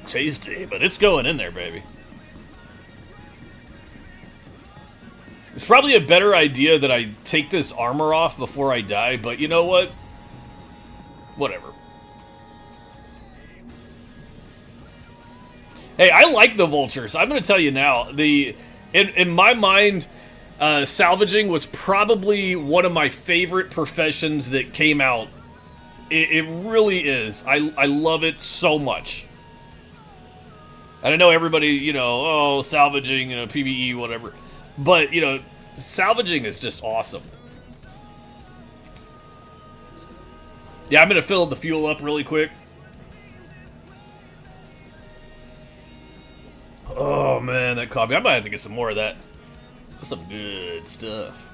S1: tasty, but it's going in there, baby. It's probably a better idea that I take this armor off before I die, but you know what? Whatever. Hey, I like the vultures. I'm going to tell you now. In my mind, salvaging was probably one of my favorite professions that came out. It really is. I love it so much. And I know everybody, you know, oh, salvaging, you know, PvE, whatever. But, you know, salvaging is just awesome. Yeah, I'm going to fill the fuel up really quick. Oh, man, that coffee. I might have to get some more of that. That's some good stuff.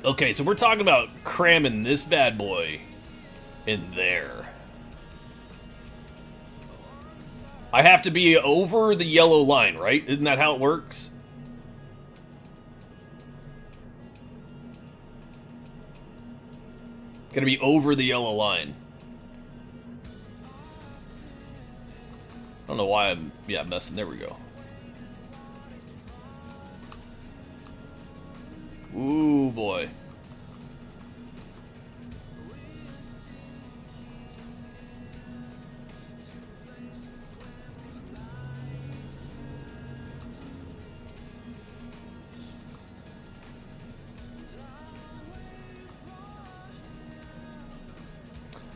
S1: Okay, so we're talking about cramming this bad boy in there. I have to be over the yellow line, right? Isn't that how it works? Gotta be over the yellow line. I don't know why I'm, messing. There we go. Ooh, boy.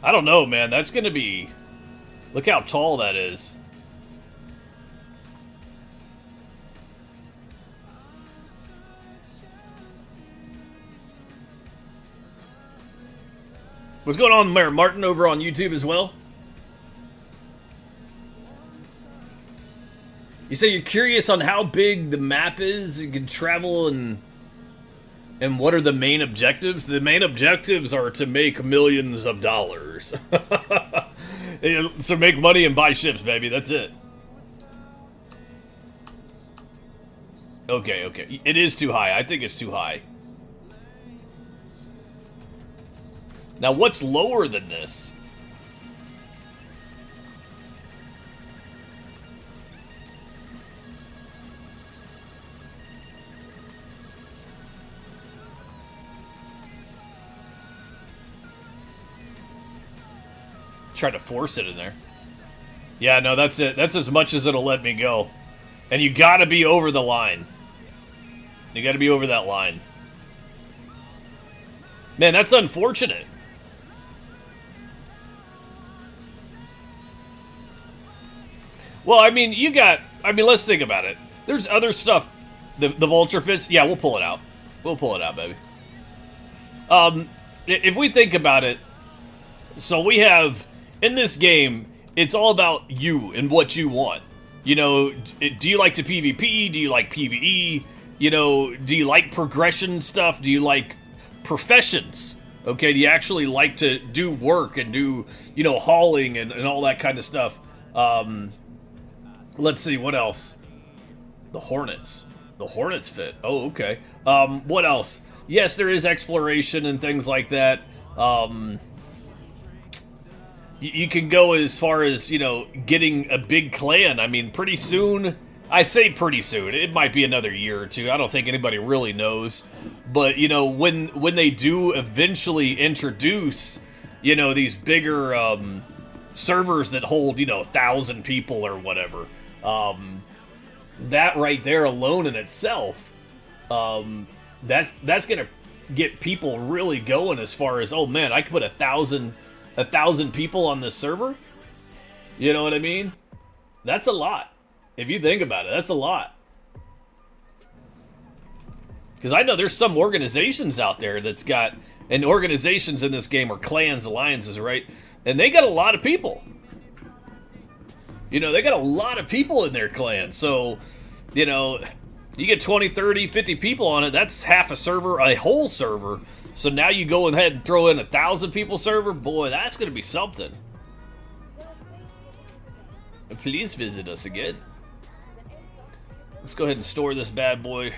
S1: I don't know, man. That's gonna be... Look how tall that is. What's going on, Mayor Martin, over on YouTube as well? You say you're curious on how big the map is, you can travel, and what are the main objectives? The main objectives are to make millions of dollars. So make money and buy ships, baby. That's it. Okay, okay. It is too high. I think it's too high. Now, what's lower than this? Try to force it in there. Yeah, no, that's it. That's as much as it'll let me go. And you gotta be over the line. You gotta be over that line. Man, that's unfortunate. Well, I mean, let's think about it. There's other stuff. The vulture fits. Yeah, we'll pull it out. We'll pull it out, baby. If we think about it, so we have, in this game, it's all about you and what you want. You know, do you like to PvP? Do you like PvE? You know, do you like progression stuff? Do you like professions? Okay, do you actually like to do work and do, you know, hauling and all that kind of stuff? Let's see, what else? The Hornets. The Hornets fit. Oh, okay. What else? Yes, there is exploration and things like that. You can go as far as, you know, getting a big clan. I mean, pretty soon... I say pretty soon. It might be another year or two. I don't think anybody really knows. But, you know, when they do eventually introduce, you know, these bigger servers that hold, you know, 1,000 people or whatever... that right there alone in itself, that's gonna get people really going as far as, oh man, I could put 1,000 people on this server. You know what I mean? That's a lot. If you think about it, that's a lot. Because I know there's some organizations out there that's got, and organizations in this game are clans, alliances, right? And they got a lot of people. You know, they got a lot of people in their clan. So, you know, you get 20, 30, 50 people on it, that's half a server, a whole server. So now you go ahead and throw in 1,000 people server, boy, that's going to be something. Please visit us again. Let's go ahead and store this bad boy.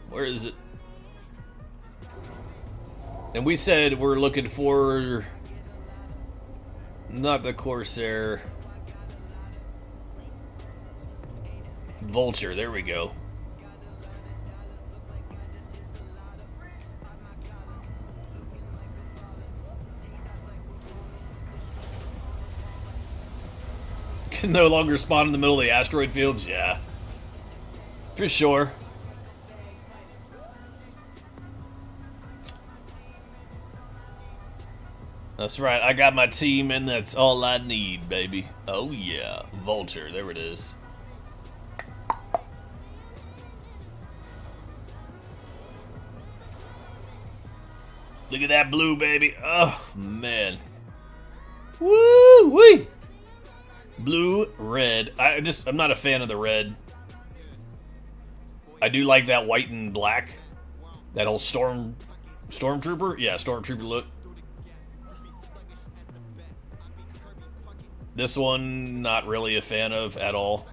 S1: Where is it? And we said we're looking for... not the Corsair. Vulture, there we go. Can no longer spawn in the middle of the asteroid fields? Yeah. For sure. That's right, I got my team and that's all I need, baby. Oh yeah, Vulture, there it is. Look at that blue, baby. Oh, man. Woo-wee! Blue, red. I'm not a fan of the red. I do like that white and black. That whole Stormtrooper? Yeah, Stormtrooper look. This one, not really a fan of at all.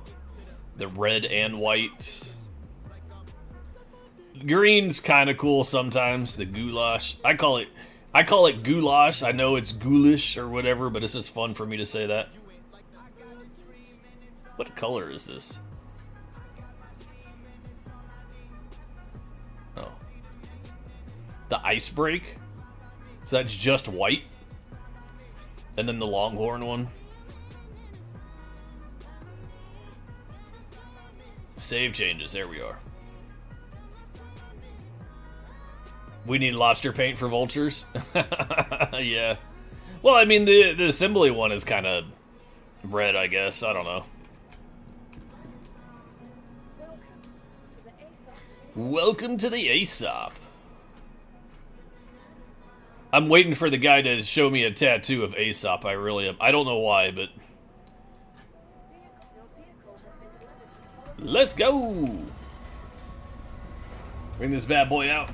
S1: The red and white. Green's kind of cool sometimes. The goulash. I call it goulash. I know it's ghoulish or whatever, but it's just fun for me to say that. What color is this? Oh. The Icebreak? So that's just white? And then the Longhorn one? Save changes. There we are. We need lobster paint for vultures? Yeah. Well, I mean, the assembly one is kind of red, I guess. I don't know. Welcome to the Aesop. I'm waiting for the guy to show me a tattoo of Aesop. I really am. I don't know why, but... let's go! Bring this bad boy out.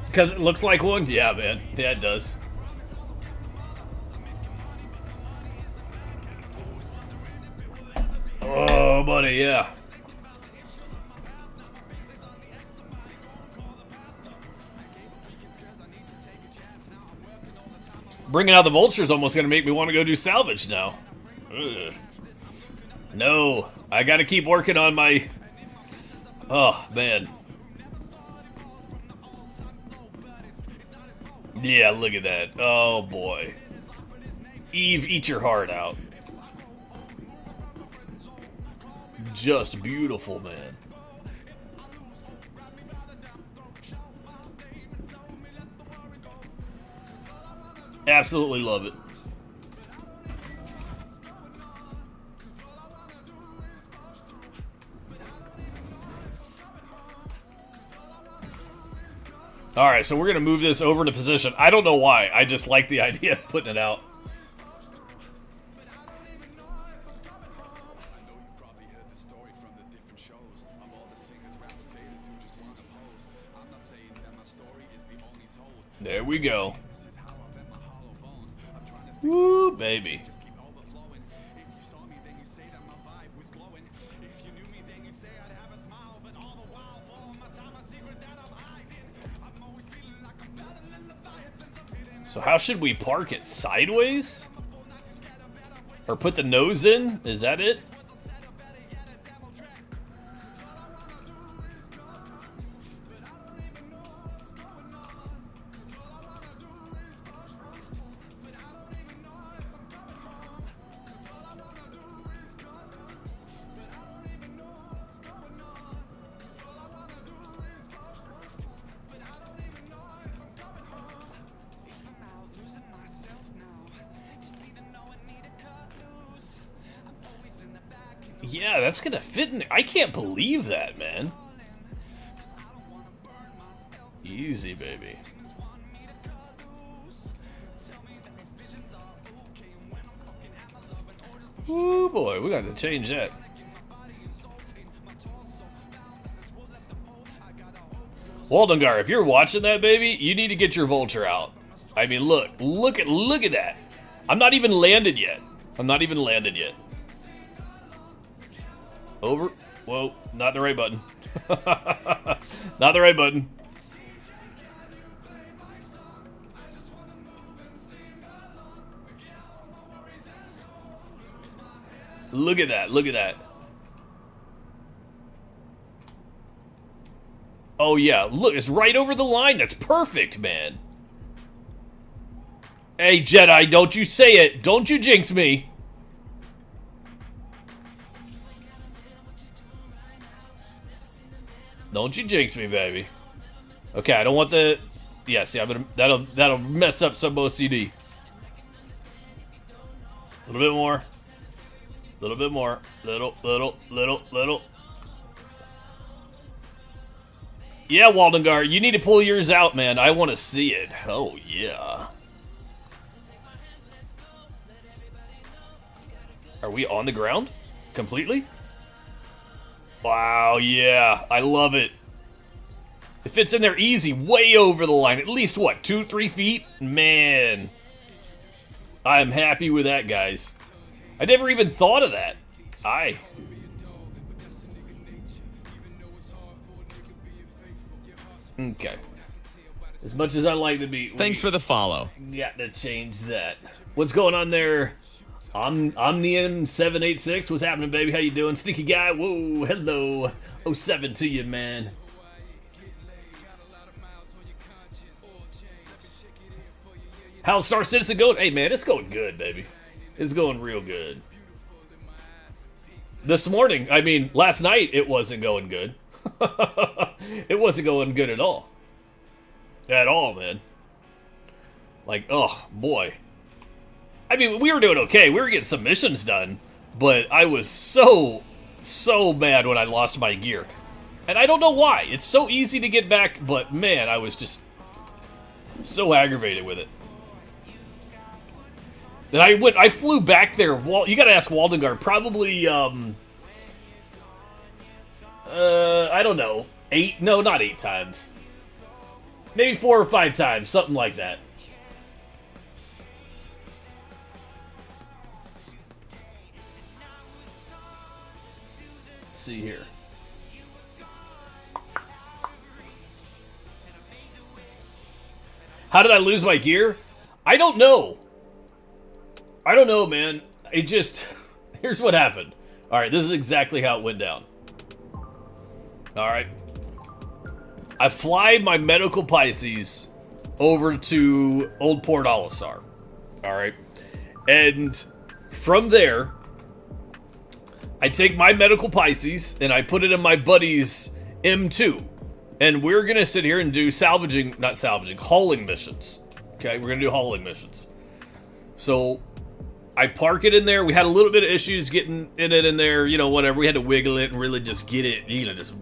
S1: Because it looks like one? Yeah, man. Yeah, it does. Oh, buddy, yeah. Bringing out the vulture is almost going to make me want to go do salvage now. Ugh. No, I got to keep working on my... oh, man. Yeah, look at that. Oh, boy. Eve, eat your heart out. Just beautiful, man. Absolutely love it. Alright, so we're going to move this over into position. I don't know why. I just like the idea of putting it out. There we go. Woo, baby. So how should we park it? Sideways? Or put the nose in? Is that it? Yeah, that's gonna fit in. I can't believe that, man. Easy, baby. Ooh, boy, we got to change that. Waldengar, if you're watching that, baby, you need to get your vulture out. I mean, look at that. I'm not even landed yet. I'm not even landed yet. Over. Whoa, not the right button. Not the right button. Look at that. Look at that. Oh, yeah. Look, it's right over the line. That's perfect, man. Hey, Jedi, don't you say it. Don't you jinx me. Don't you jinx me, baby. Okay, I don't want the... Yeah, see, that'll mess up some OCD. A little bit more. A little bit more. Little. Yeah, Waldengar, you need to pull yours out, man. I want to see it. Oh, yeah. Are we on the ground? Completely? Wow, yeah. I love it. It fits in there easy, way over the line. At least, what, 2-3 feet? Man. I am happy with that, guys. I never even thought of that. Okay. As much as I like to be...
S2: Thanks for the follow.
S1: Got to change that. What's going on there? Omnium786. What's happening, baby? How you doing? Sneaky guy. Whoa, hello. 07 to you, man. How's Star Citizen going? Hey, man, it's going good, baby. It's going real good. This morning, I mean, last night, it wasn't going good. It wasn't going good at all. At all, man. Like, oh, boy. I mean, we were doing okay. We were getting some missions done. But I was so mad when I lost my gear. And I don't know why. It's so easy to get back, but man, I was just so aggravated with it. Then I flew back there. You gotta ask Waldengar. Probably, I don't know. 8? No, not 8 times. Maybe 4 or 5 times. Something like that. Let's see here. How did I lose my gear? I don't know. I don't know, man. It just... Here's what happened. Alright, this is exactly how it went down. Alright. I fly my medical Pisces over to Old Port Olisar. Alright. And from there, I take my medical Pisces and I put it in my buddy's M2. And we're going to sit here and do hauling missions. Okay, we're going to do hauling missions. So, I park it in there. We had a little bit of issues getting it in there, you know, whatever. We had to wiggle it and really just get it, you know, just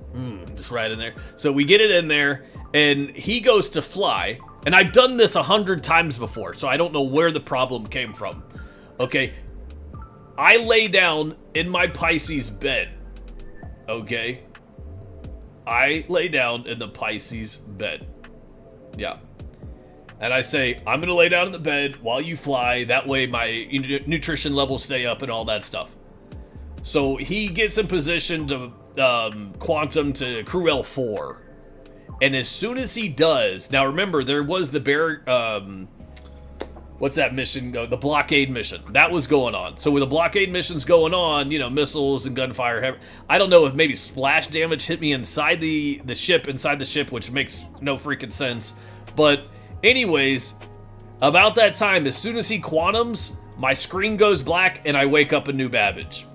S1: right in there. So we get it in there, and he goes to fly. And I've done this 100 times before, so I don't know where the problem came from. Okay, I lay down in my Pisces bed. Okay, I lay down in the Pisces bed. Yeah. And I say, I'm going to lay down in the bed while you fly. That way my nutrition levels stay up and all that stuff. So he gets in position to quantum to crew L4. And as soon as he does... Now remember, there was the what's that mission go? The blockade mission. That was going on. So with the blockade missions going on, you know, missiles and gunfire. I don't know if maybe splash damage hit me inside the ship, which makes no freaking sense. But... anyways, about that time, as soon as he quantums, my screen goes black and I wake up in New Babbage.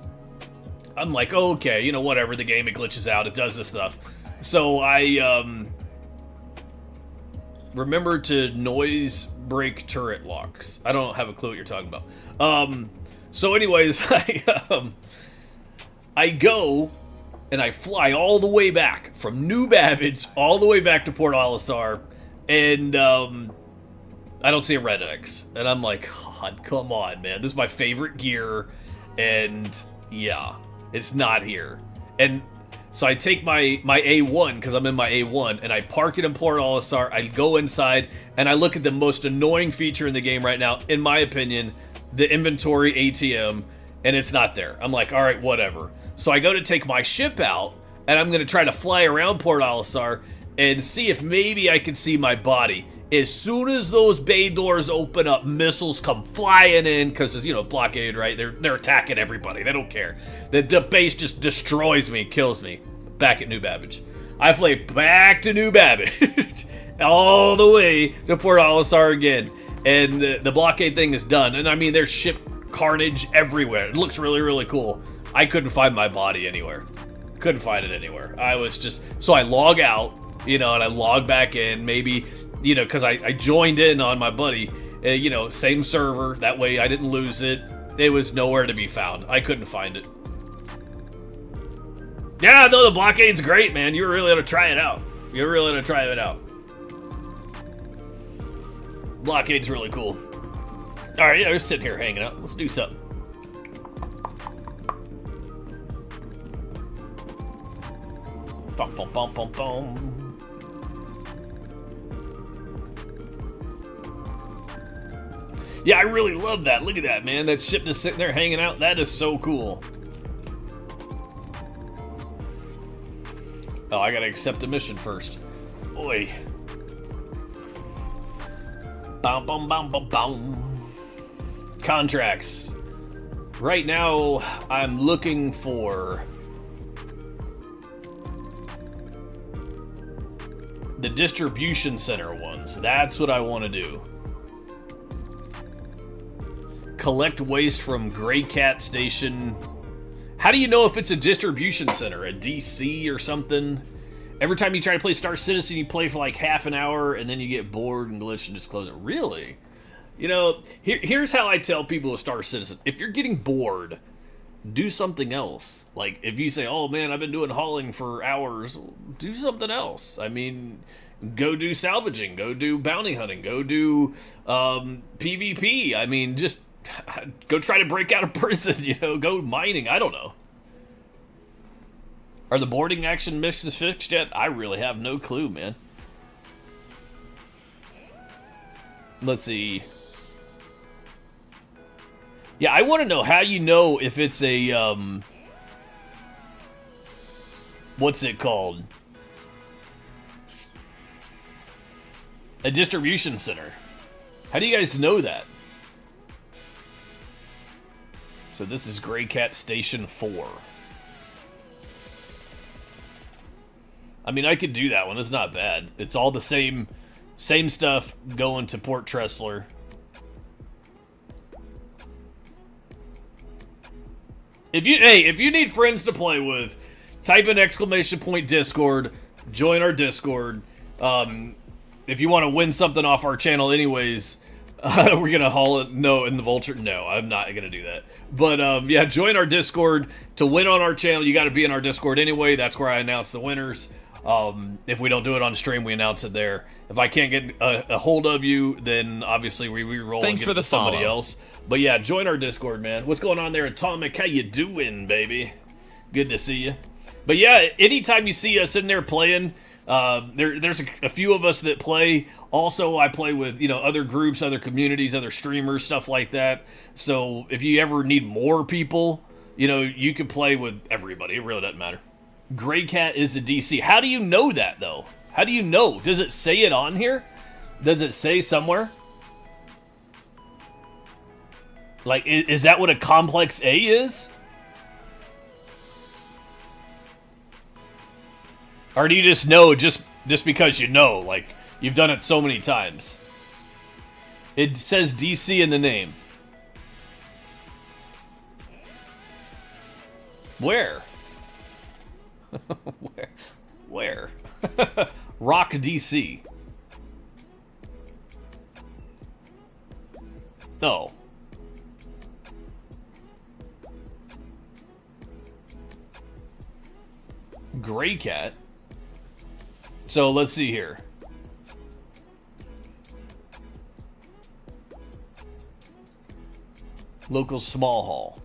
S1: I'm like, oh, okay, you know, whatever, the game, it glitches out, it does this stuff. So I, remember to noise break turret locks. I don't have a clue what you're talking about. So anyways, I go and I fly all the way back from New Babbage all the way back to Port Olisar, and I don't see a Red X, and I'm like, God, come on, man, this is my favorite gear, and yeah, it's not here. And so I take my A1, because I'm in my A1, and I park it in Port Olisar. I go inside, and I look at the most annoying feature in the game right now, in my opinion, the inventory ATM, and it's not there. I'm like, all right, whatever. So I go to take my ship out, and I'm going to try to fly around Port Olisar and see if maybe I can see my body. As soon as those bay doors open up, missiles come flying in, because, you know, blockade, right? They're attacking everybody. They don't care. The base just destroys me, kills me. Back at New Babbage. I fly back to New Babbage. All the way to Port Olisar again. And the blockade thing is done. And I mean, there's ship carnage everywhere. It looks really, really cool. I couldn't find my body anywhere. Couldn't find it anywhere. I was just... So I log out, you know, and I log back in. Maybe... You know, because I joined in on my buddy, you know, same server. That way I didn't lose it. It was nowhere to be found. I couldn't find it. Yeah, no, the blockade's great, man. You were really gonna try it out. You were really gonna try it out. Blockade's really cool. All right, yeah, we're sitting here hanging out. Let's do something. Bum, bum, bum, bum, bum. Yeah, I really love that. Look at that, man. That ship just sitting there hanging out. That is so cool. Oh, I gotta accept a mission first. Oi. Bum, bum, bum, bum, bum. Contracts. Right now, I'm looking for the distribution center ones. That's what I want to do. Collect waste from Grey Cat Station. How do you know if it's a distribution center? A DC or something? Every time you try to play Star Citizen, you play for like half an hour, and then you get bored and glitch and just close it. Really? You know, here's how I tell people with Star Citizen. If you're getting bored, do something else. Like, if you say, oh man, I've been doing hauling for hours, do something else. I mean... Go do salvaging, go do bounty hunting, go do PvP. I mean, just go try to break out of prison, you know, go mining, I don't know. Are the boarding action missions fixed yet? I really have no clue, man. Let's see. Yeah, I want to know how you know if it's a, what's it called? A distribution center. How do you guys know that? So this is Grey Cat Station 4. I mean, I could do that one. It's not bad. It's all the same stuff going to Port Tressler. If you need friends to play with, type in ! Discord, join our Discord. If you want to win something off our channel anyways, we're going to haul it. No, in the Vulture. No, I'm not going to do that. But, yeah, join our Discord. To win on our channel, you got to be in our Discord anyway. That's where I announce the winners. If we don't do it on stream, we announce it there. If I can't get a hold of you, then obviously we re-roll and give it to somebody else. But, yeah, join our Discord, man. What's going on there, Atomic? How you doing, baby? Good to see you. But, yeah, anytime you see us in there playing... there's a few of us that play. Also, I play with, you know, other groups, other communities, other streamers, stuff like that. So if you ever need more people, you know, you can play with everybody. It really doesn't matter. Grey Cat is a DC. How do you know that, though? How do you know? Does it say it on here? Does it say somewhere? Like, is that what a Complex A is? Or do you just know just because you know? Like, you've done it so many times. It says DC in the name. Where? Where? Rock DC. No. Gray Cat. So let's see here. Local small haul.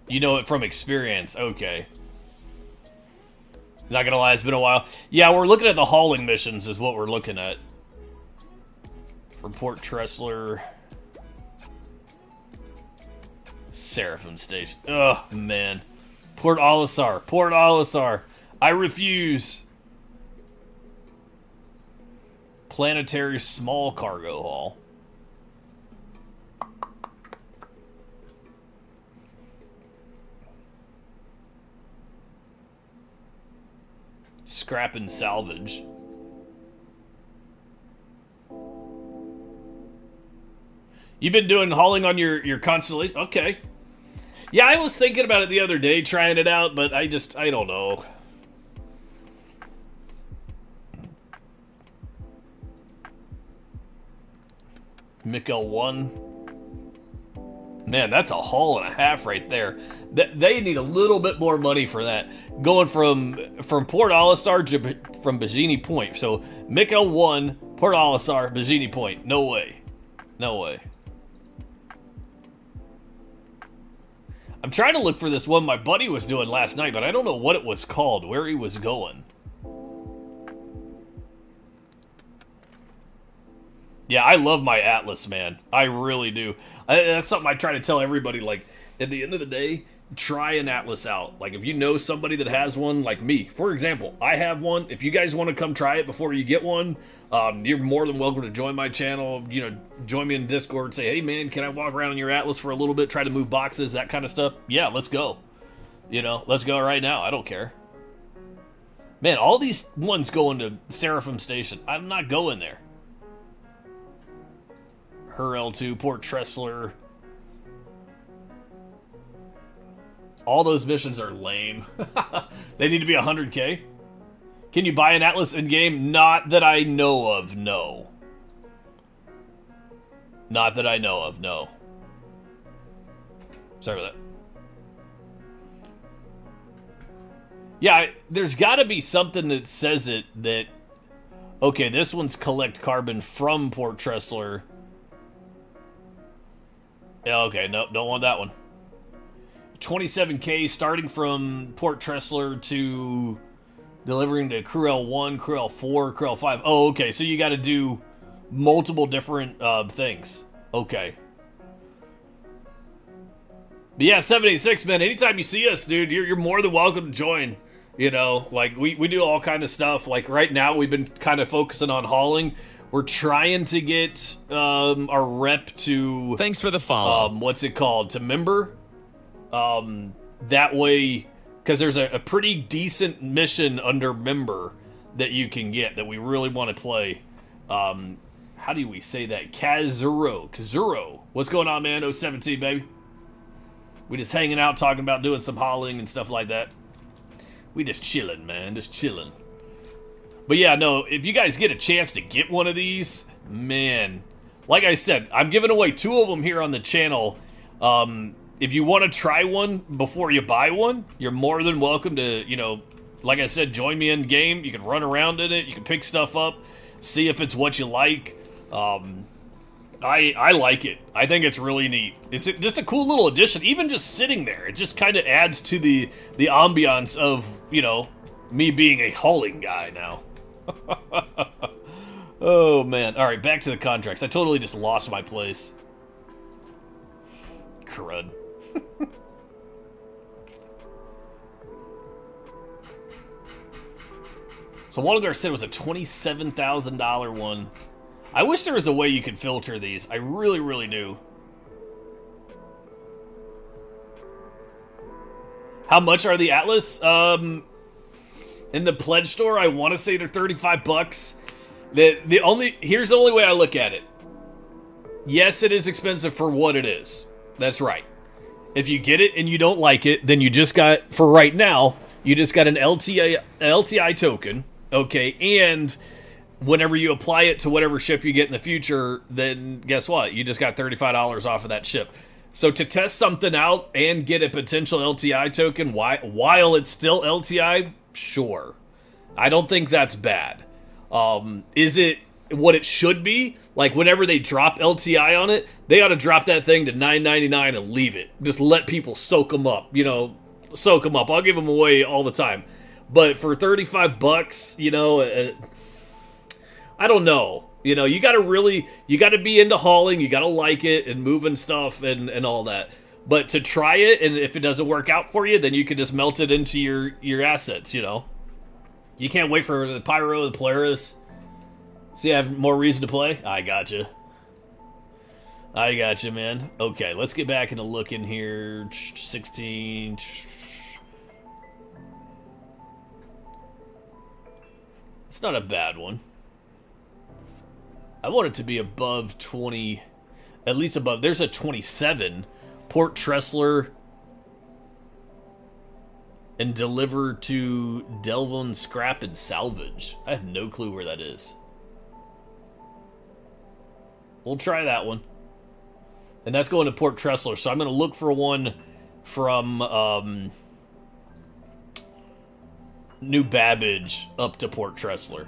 S1: You know it from experience. Okay. Not gonna lie, it's been a while. Yeah, we're looking at the hauling missions is what we're looking at. From Port Tressler. Seraphim Station. Oh, man. Port Olisar. Port Olisar. I refuse. Planetary small cargo haul. Scrap and salvage. You've been doing hauling on your Constellation? Okay. Yeah, I was thinking about it the other day, trying it out, but I don't know. Mikkel 1. Man, that's a haul and a half right there. They need a little bit more money for that. Going from Port Olisar to from Bajini Point. So, Mikkel 1, Port Olisar, Bajini Point. No way. No way. I'm trying to look for this one my buddy was doing last night, but I don't know what it was called, where he was going. Yeah, I love my Atlas, man. I really do. That's something I try to tell everybody, like, at the end of the day, try an Atlas out. Like, if you know somebody that has one, like me, for example, I have one. If you guys want to come try it before you get one, you're more than welcome to join my channel. You know, join me in Discord. Say, hey, man, can I walk around on your Atlas for a little bit, try to move boxes, that kind of stuff? Yeah, let's go. You know, let's go right now. I don't care. Man, all these ones going to Seraphim Station. I'm not going there. Her L2, Port Tressler. All those missions are lame. They need to be 100k. Can you buy an Atlas in-game? Not that I know of, no. Not that I know of, no. Sorry about that. Yeah, there's got to be something that says it that... Okay, this one's collect carbon from Port Tressler. Yeah, okay, nope, don't want that one. 27k starting from Port Tressler to delivering to Crew L1, Crew L4, Crew L5. Oh, okay, so you got to do multiple different things. Okay. But yeah, 786, man, anytime you see us, dude, you're more than welcome to join. You know, like, we do all kind of stuff. Like, right now, we've been kind of focusing on hauling. We're trying to get our rep to...
S2: Thanks for the follow.
S1: What's it called? To member. That way... Because there's a pretty decent mission under member that you can get that we really want to play. How do we say that? Kazuro. What's going on, man? 017, baby. We just hanging out, talking about doing some hauling and stuff like that. We just chilling, man. Just chilling. But yeah, no, if you guys get a chance to get one of these, man, like I said, I'm giving away 2 of them here on the channel. If you want to try one before you buy one, you're more than welcome to, you know, like I said, join me in game. You can run around in it. You can pick stuff up, see if it's what you like. I like it. I think it's really neat. It's just a cool little addition. Even just sitting there, it just kind of adds to the ambiance of, you know, me being a hauling guy now. Oh, man. All right, back to the contracts. I totally just lost my place. Crud. So Waldegar said it was a $27,000 one. I wish there was a way you could filter these. I really, really do. How much are the Atlas? In the pledge store, I want to say they're 35 bucks. Here's the only way I look at it. Yes, it is expensive for what it is. That's right. If you get it and you don't like it, then you just got, for right now, you just got an LTI token, okay, and whenever you apply it to whatever ship you get in the future, then guess what? You just got $35 off of that ship. So to test something out and get a potential LTI token while it's still LTI, sure. I don't think that's bad. Is it what it should be? Like whenever they drop LTI on it, they ought to drop that thing to $9.99 and leave it. Just let people soak them up. Soak them up. I'll give them away all the time. But for $35, I don't know. You got to be into hauling. You got to like it and moving stuff and all that. But to try it, and if it doesn't work out for you, then you can just melt it into your assets. You can't wait for the Pyro, the Polaris. So you have more reason to play? I gotcha, man. Okay, let's get back into looking here. 16. It's not a bad one. I want it to be above 20, at least above. There's a 27. Port Tressler and deliver to Delvin Scrap and Salvage. I have no clue where that is. We'll try that one. And that's going to Port Tressler. So I'm going to look for one from New Babbage up to Port Tressler.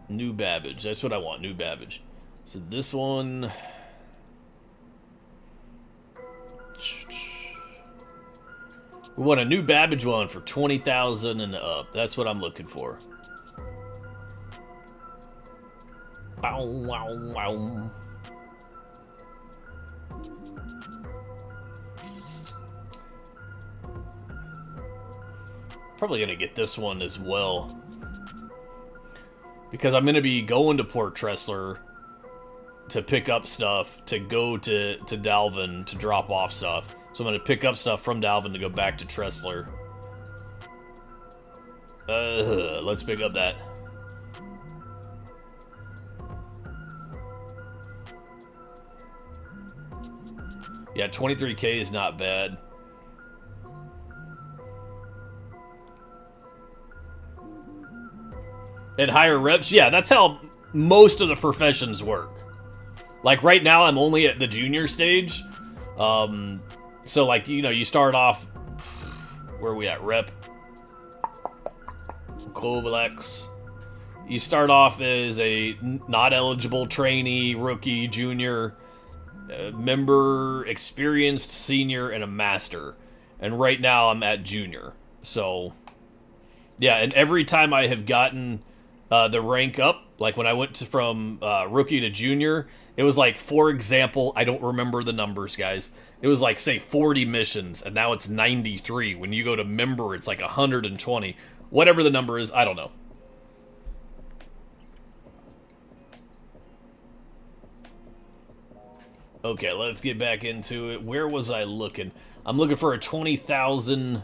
S1: New Babbage. That's what I want. New Babbage. So this one... We want a New Babbage one for 20,000 and up. That's what I'm looking for. Bow, wow, wow. Probably going to get this one as well. Because I'm going to be going to Port Tressler to pick up stuff, to go to Dalvin to drop off stuff. So I'm going to pick up stuff from Dalvin to go back to Tressler. Let's pick up that. Yeah, 23K is not bad. At higher reps, yeah, that's how most of the professions work. Like right now, I'm only at the junior stage. So like, you start off, where are we at, rep? Kovalex. You start off as a not eligible trainee, rookie, junior, member, experienced, senior, and a master. And right now I'm at junior. So, yeah, and every time I have gotten the rank up, like when I went from rookie to junior, it was like, for example, I don't remember the numbers, guys. It was like, say, 40 missions, and now it's 93. When you go to member, it's like 120. Whatever the number is, I don't know. Okay, let's get back into it. Where was I looking? I'm looking for a 20,000...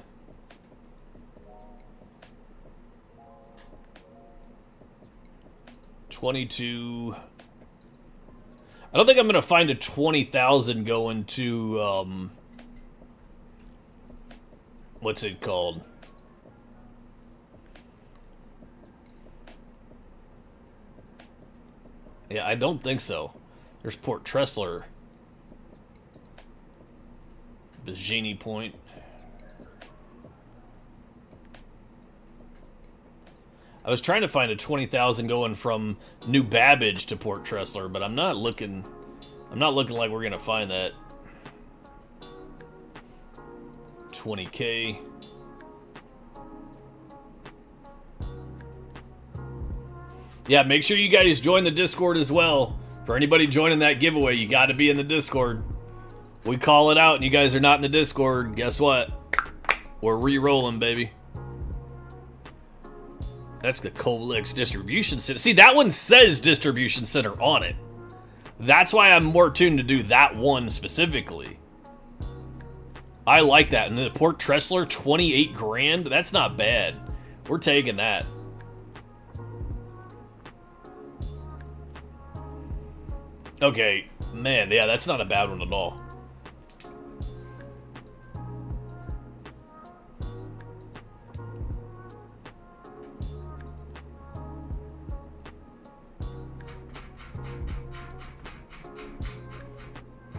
S1: 22... I don't think I'm going to find a 20,000 going to, what's it called? Yeah, I don't think so. There's Port Tressler. Bajini Point. I was trying to find a 20,000 going from New Babbage to Port Tressler, but I'm not looking like we're gonna find that. 20K. Yeah, make sure you guys join the Discord as well. For anybody joining that giveaway, you got to be in the Discord. We call it out and you guys are not in the Discord, guess what? We're re-rolling, baby. That's the Colex Distribution Center. See, that one says Distribution Center on it. That's why I'm more tuned to do that one specifically. I like that. And the Port Tressler, 28 grand. That's not bad. We're taking that. Okay, man, yeah, that's not a bad one at all.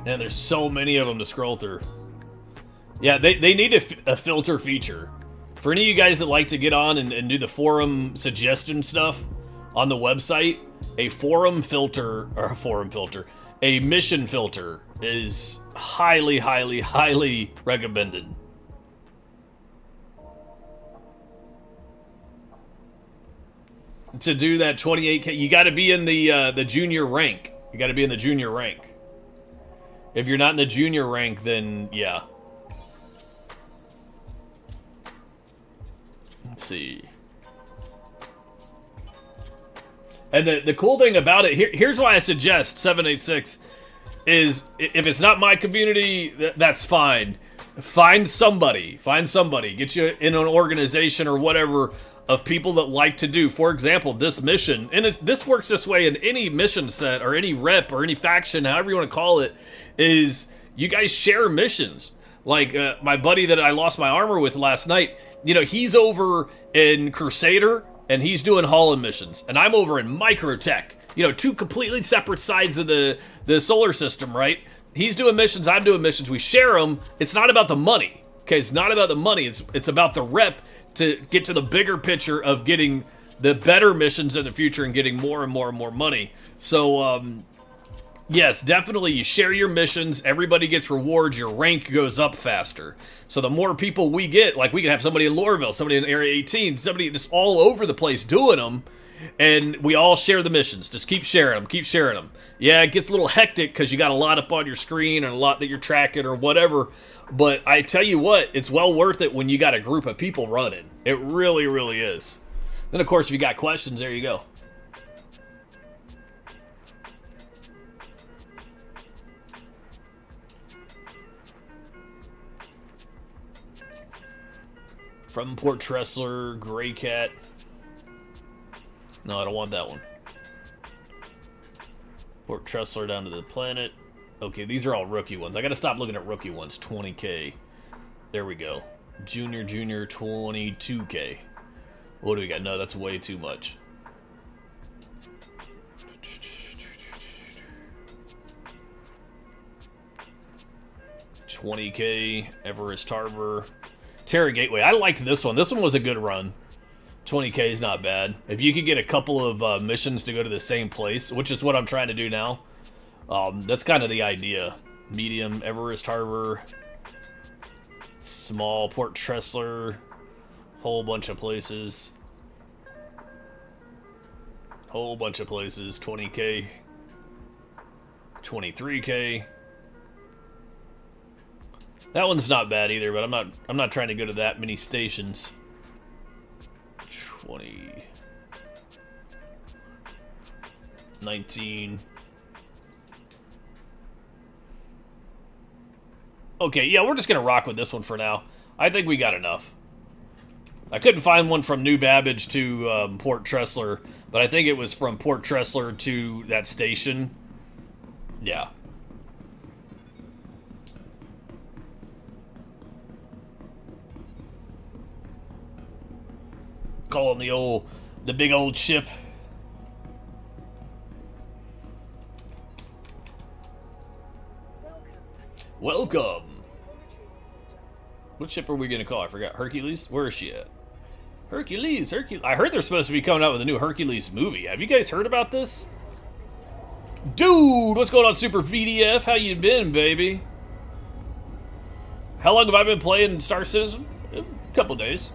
S1: And there's so many of them to scroll through. Yeah, they need a filter feature. For any of you guys that like to get on and do the forum suggestion stuff on the website, a mission filter is highly, highly, highly recommended. To do that 28K, you got to be in the junior rank. You got to be in the junior rank. If you're not in the junior rank, then yeah. Let's see. And the cool thing about it, here's why I suggest 786 is if it's not my community, that's fine. Find somebody. Get you in an organization or whatever of people that like to do, for example, this mission. And this works this way in any mission set or any rep or any faction, however you want to call it, is you guys share missions. Like my buddy that I lost my armor with last night, you know, he's over in Crusader and he's doing Holland missions, and I'm over in Microtech. You know, two completely separate sides of the solar system, right? He's doing missions, I'm doing missions. We share them. It's not about the money. Okay, it's not about the money. It's about the rep to get to the bigger picture of getting the better missions in the future and getting more and more and more money. So, yes, definitely you share your missions, everybody gets rewards, your rank goes up faster. So the more people we get, like we can have somebody in Lorville, somebody in Area 18, somebody just all over the place doing them, and we all share the missions. Just keep sharing them. Yeah, it gets a little hectic because you got a lot up on your screen and a lot that you're tracking or whatever, but I tell you what, it's well worth it when you got a group of people running. It really, really is. Then, of course, if you got questions, there you go. From Port Tressler, Grey Cat. No, I don't want that one. Port Tressler down to the planet. Okay, these are all rookie ones. I gotta stop looking at rookie ones. 20K. There we go. Junior, 22K. What do we got? No, that's way too much. $20K, Everest Harbor. Terra Gateway. I liked this one. This one was a good run. 20K is not bad. If you could get a couple of missions to go to the same place, which is what I'm trying to do now, that's kind of the idea. Medium, Everest Harbor, small, Port Tressler, whole bunch of places. 20K, 23K. That one's not bad either, but I'm not trying to go to that many stations. 20, 19. Okay, yeah, we're just gonna rock with this one for now. I think we got enough. I couldn't find one from New Babbage to Port Tressler, but I think it was from Port Tressler to that station. Yeah. Calling the big old ship. Welcome. What ship are we gonna call? I forgot. Hercules? Where is she at? Hercules. I heard they're supposed to be coming out with a new Hercules movie. Have you guys heard about this? Dude, what's going on, Super VDF? How you been, baby? How long have I been playing Star Citizen? A couple days.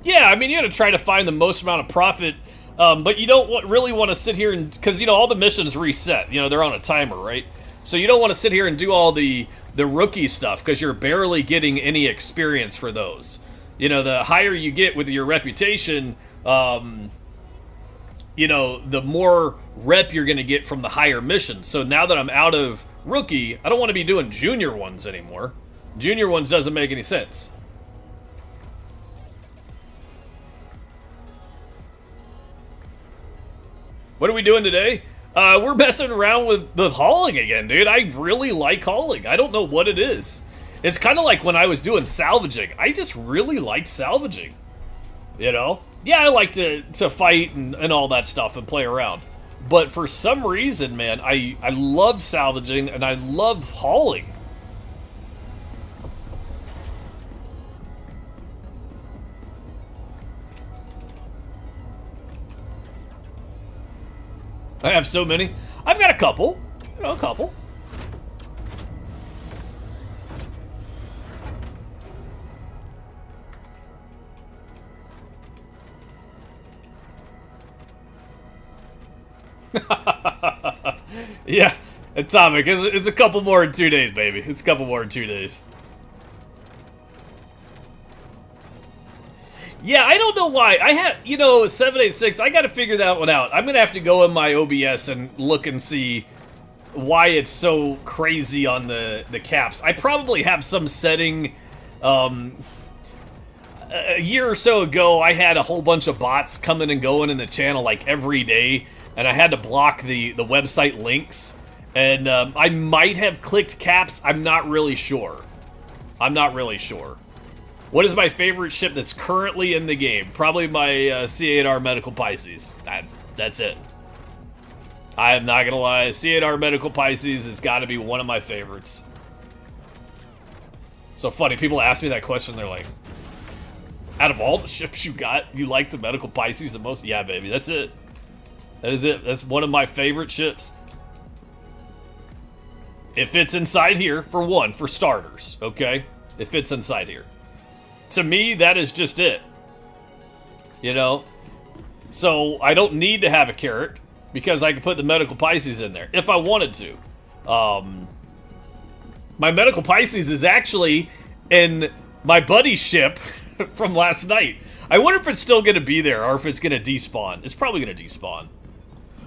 S1: Yeah, I mean, you gotta try to find the most amount of profit, but you don't really want to sit here and, because, you know, all the missions reset. You know, they're on a timer, right? So you don't want to sit here and do all the rookie stuff, because you're barely getting any experience for those. You know, the higher you get with your reputation, you know, the more rep you're going to get from the higher missions. So now that I'm out of rookie, I don't want to be doing junior ones anymore. Junior ones doesn't make any sense. What are we doing today? We're messing around with hauling again, dude. I really like hauling. I don't know what it is. It's kind of like when I was doing salvaging. I just really like salvaging. You know? yeah, I like to fight and all that stuff and play around. But for some reason, man, I love salvaging and I love hauling. I have so many. I've got a couple. You know, a couple. Yeah, Atomic. It's a couple more in 2 days, baby. It's a couple more in 2 days. Yeah, I don't know why. I have, 786, I gotta figure that one out. I'm gonna have to go in my OBS and look and see why it's so crazy on the caps. I probably have some setting, a year or so ago, I had a whole bunch of bots coming and going in the channel like every day, and I had to block the website links, and I might have clicked caps. I'm not really sure. I'm not really sure. What is my favorite ship that's currently in the game? Probably my C8R Medical Pisces. That's it. I am not gonna lie. C8R Medical Pisces has got to be one of my favorites. So funny, people ask me that question, they're like, out of all the ships you got, you like the Medical Pisces the most? Yeah, baby, that's it. That is it. That's one of my favorite ships. It fits inside here, for starters, okay? It fits inside here. To me, that is just it. You know? So, I don't need to have a Carrack, because I can put the Medical Pisces in there, if I wanted to. My Medical Pisces is actually in my buddy's ship from last night. I wonder if it's still going to be there, or if it's going to despawn. It's probably going to despawn.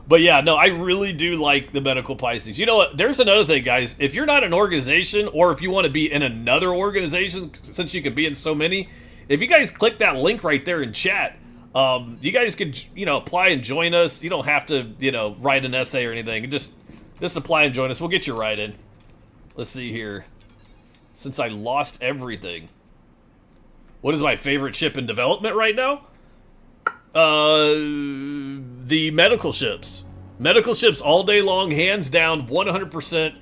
S1: But yeah, no, I really do like the Medical Pisces. You know what? There's another thing, guys. If you're not an organization, or if you want to be in another organization, since you can be in so many, if you guys click that link right there in chat, you guys could, apply and join us. You don't have to, write an essay or anything. Just apply and join us. We'll get you right in. Let's see here. Since I lost everything. What is my favorite ship in development right now? The medical ships. Medical ships all day long, hands down, 100%.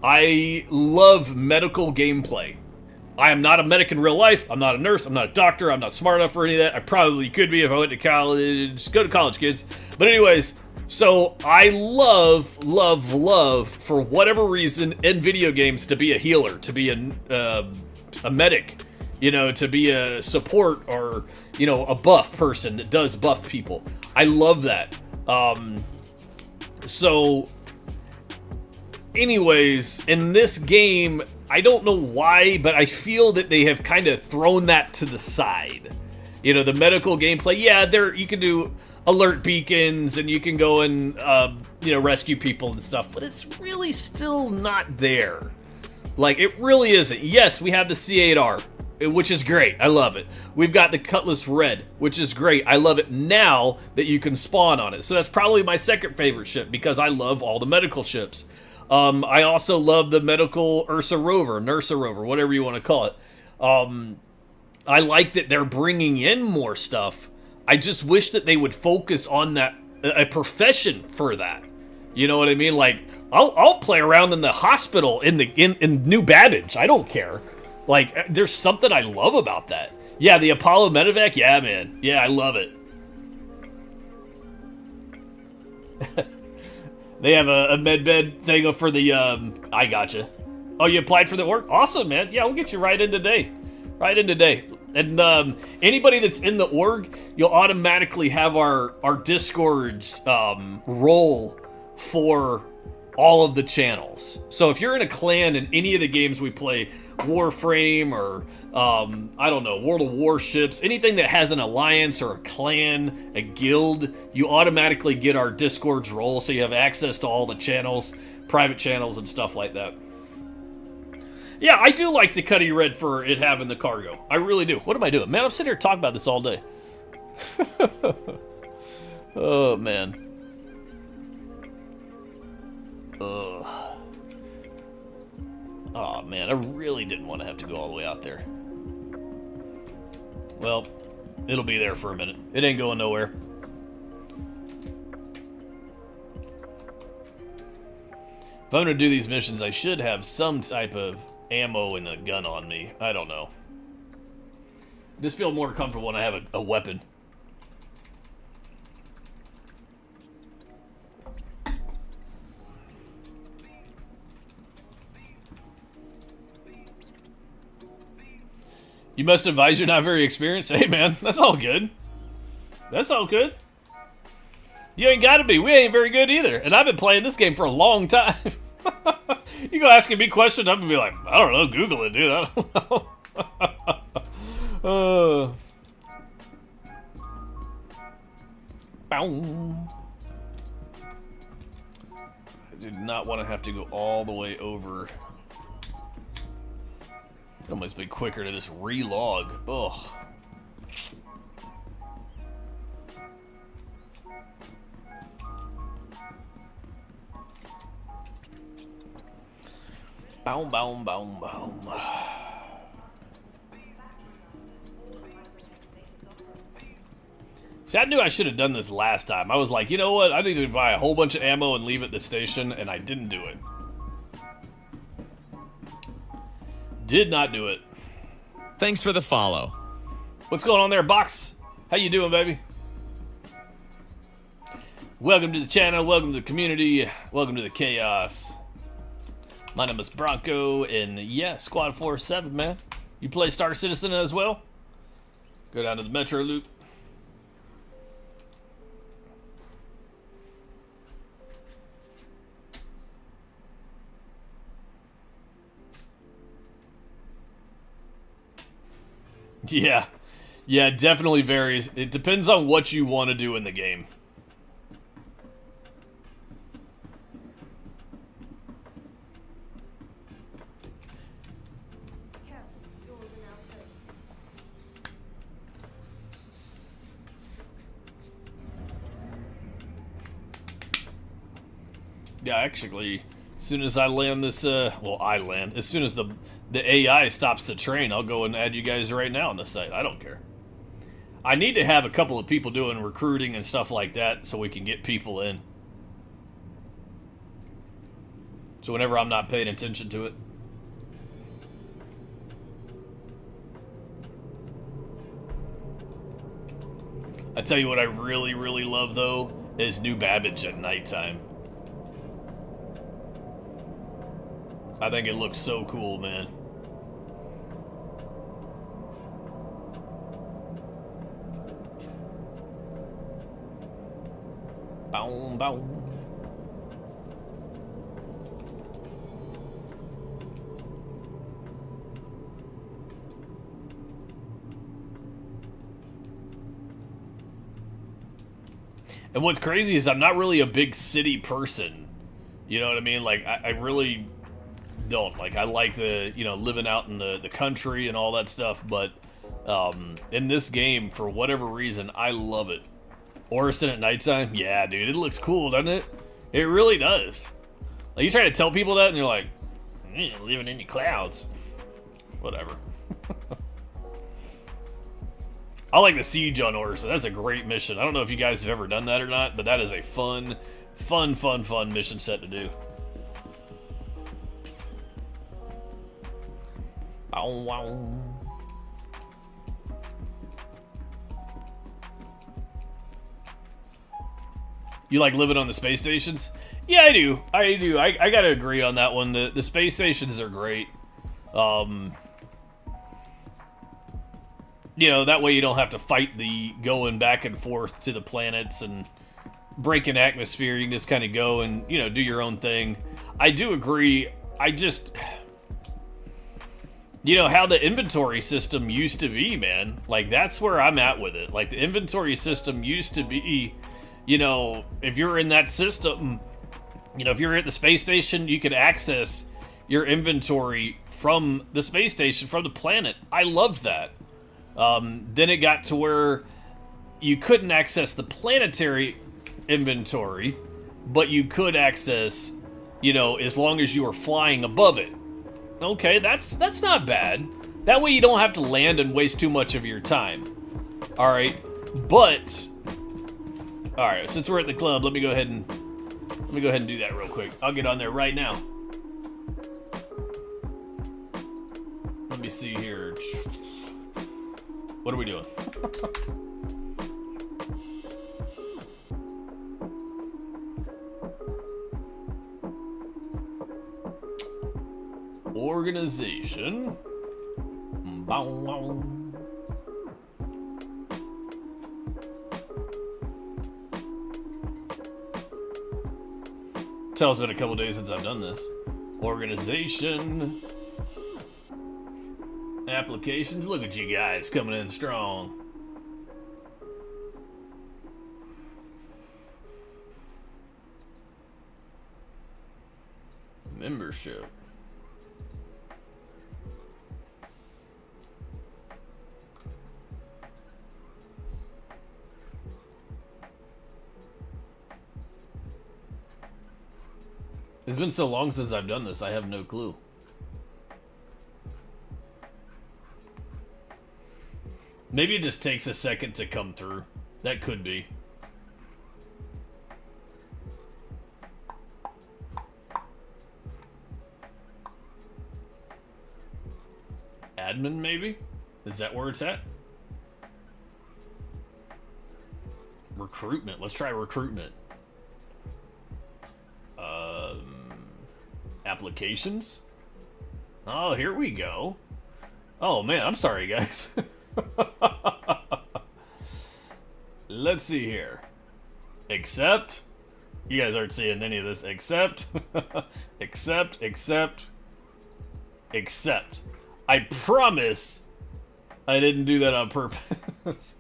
S1: I love medical gameplay. I am not a medic in real life. I'm not a nurse. I'm not a doctor. I'm not smart enough for any of that. I probably could be if I went to college. Go to college, kids. But anyways, so I love, for whatever reason, in video games, to be a healer, to be a medic, to be a support, or, a buff person that does buff people. I love that. So, anyways, in this game, I don't know why, but I feel that they have kind of thrown that to the side. The medical gameplay, yeah, you can do alert beacons, and you can go and, rescue people and stuff, but it's really still not there. Like, it really isn't. Yes, we have the C8R, which is great. I love it. We've got the Cutlass Red, which is great. I love it now that you can spawn on it. So that's probably my second favorite ship, because I love all the medical ships. I also love the medical Nursa Rover, whatever you want to call it. I like that they're bringing in more stuff. I just wish that they would focus on that, a profession for that. You know what I mean? Like, I'll play around in the hospital in New Babbage. I don't care. Like, there's something I love about that. Yeah, the Apollo Medevac, yeah, man. Yeah, I love it. They have a med thing for the, I gotcha. Oh, you applied for the org? Awesome, man. Yeah, we'll get you right in today. Right in today. And anybody that's in the org, you'll automatically have our Discord's role for all of the channels. So if you're in a clan in any of the games we play, Warframe or, I don't know, World of Warships, anything that has an alliance or a clan, a guild, you automatically get our Discord's role, so you have access to all the channels, private channels and stuff like that. Yeah, I do like the Cutty Red for it having the cargo. I really do. What am I doing? Man, I'm sitting here talking about this all day. Oh, man. Ugh. Oh, man, I really didn't want to have to go all the way out there. Well, It'll be there for a minute. It ain't going nowhere. If I'm gonna do these missions, I should have some type of ammo and a gun on me. I don't know. Just feel more comfortable when I have a weapon. You must advise you're not very experienced. Hey, man, that's all good. That's all good. You ain't gotta be. We ain't very good either. And I've been playing this game for a long time. You go asking me questions, I'm gonna be like, I don't know, Google it, dude. I don't know. I did not want to have to go all the way over. It must be quicker to just relog. Ugh. Boom, boom, boom, boom. See, I knew I should have done this last time. I was like, you know what? I need to buy a whole bunch of ammo and leave it at the station, and I didn't do it. Did not do it.
S2: Thanks for the follow.
S1: What's going on there, Box? How you doing, baby? Welcome to the channel. Welcome to the community. Welcome to the chaos. My name is Bronco, and yeah, Squad 47, man. You play Star Citizen as well? Go down to the Metro Loop. Yeah. Yeah, it definitely varies. It depends on what you want to do in the game. Yeah, actually, as soon as I land this, as soon as the AI stops the train, I'll go and add you guys right now on the site. I don't care. I need to have a couple of people doing recruiting and stuff like that so we can get people in. So whenever I'm not paying attention to it. I tell you what I really, really love, though, is New Babbage at nighttime. I think it looks so cool, man. Boom, boom. And what's crazy is I'm not really a big city person. You know what I mean? Like, I really don't. Like, I like the, you know, living out in the country and all that stuff, but in this game, for whatever reason, I love it. Orison at nighttime? Yeah, dude, it looks cool, doesn't it? It really does. Like, you try to tell people that, and they're like, living in the clouds. Whatever. I like the siege on Orison. That's a great mission. I don't know if you guys have ever done that or not, but that is a fun mission set to do. You like living on the space stations? Yeah, I do. I gotta agree on that one. The space stations are great. You know, that way you don't have to fight the going back and forth to the planets and breaking atmosphere. You can just kind of go and, you know, do your own thing. I do agree. I just... You know, how the inventory system used to be, man. Like, that's where I'm at with it. Like, the inventory system used to be, you know, if you're in that system, you know, if you're at the space station, you could access your inventory from the space station, from the planet. I loved that. Then it got to where you couldn't access the planetary inventory, but you could access, you know, as long as you were flying above it. Okay, that's not bad. That way you don't have to land and waste too much of your time. All right, but all right. Since we're at the club, let me go ahead and do that real quick. I'll get on there right now. Let me see here. What are we doing? Organization. Bow. Tell it's been a couple days since I've done this. Organization. Applications. Look at you guys coming in strong. Membership. It's been so long since I've done this, I have no clue. Maybe it just takes a second to come through. That could be. Admin, maybe? Is that where it's at? Recruitment. Let's try recruitment. Applications? Oh, here we go. Oh, man, I'm sorry, guys. Let's see here. Accept. You guys aren't seeing any of this. Accept. Accept. I promise I didn't do that on purpose.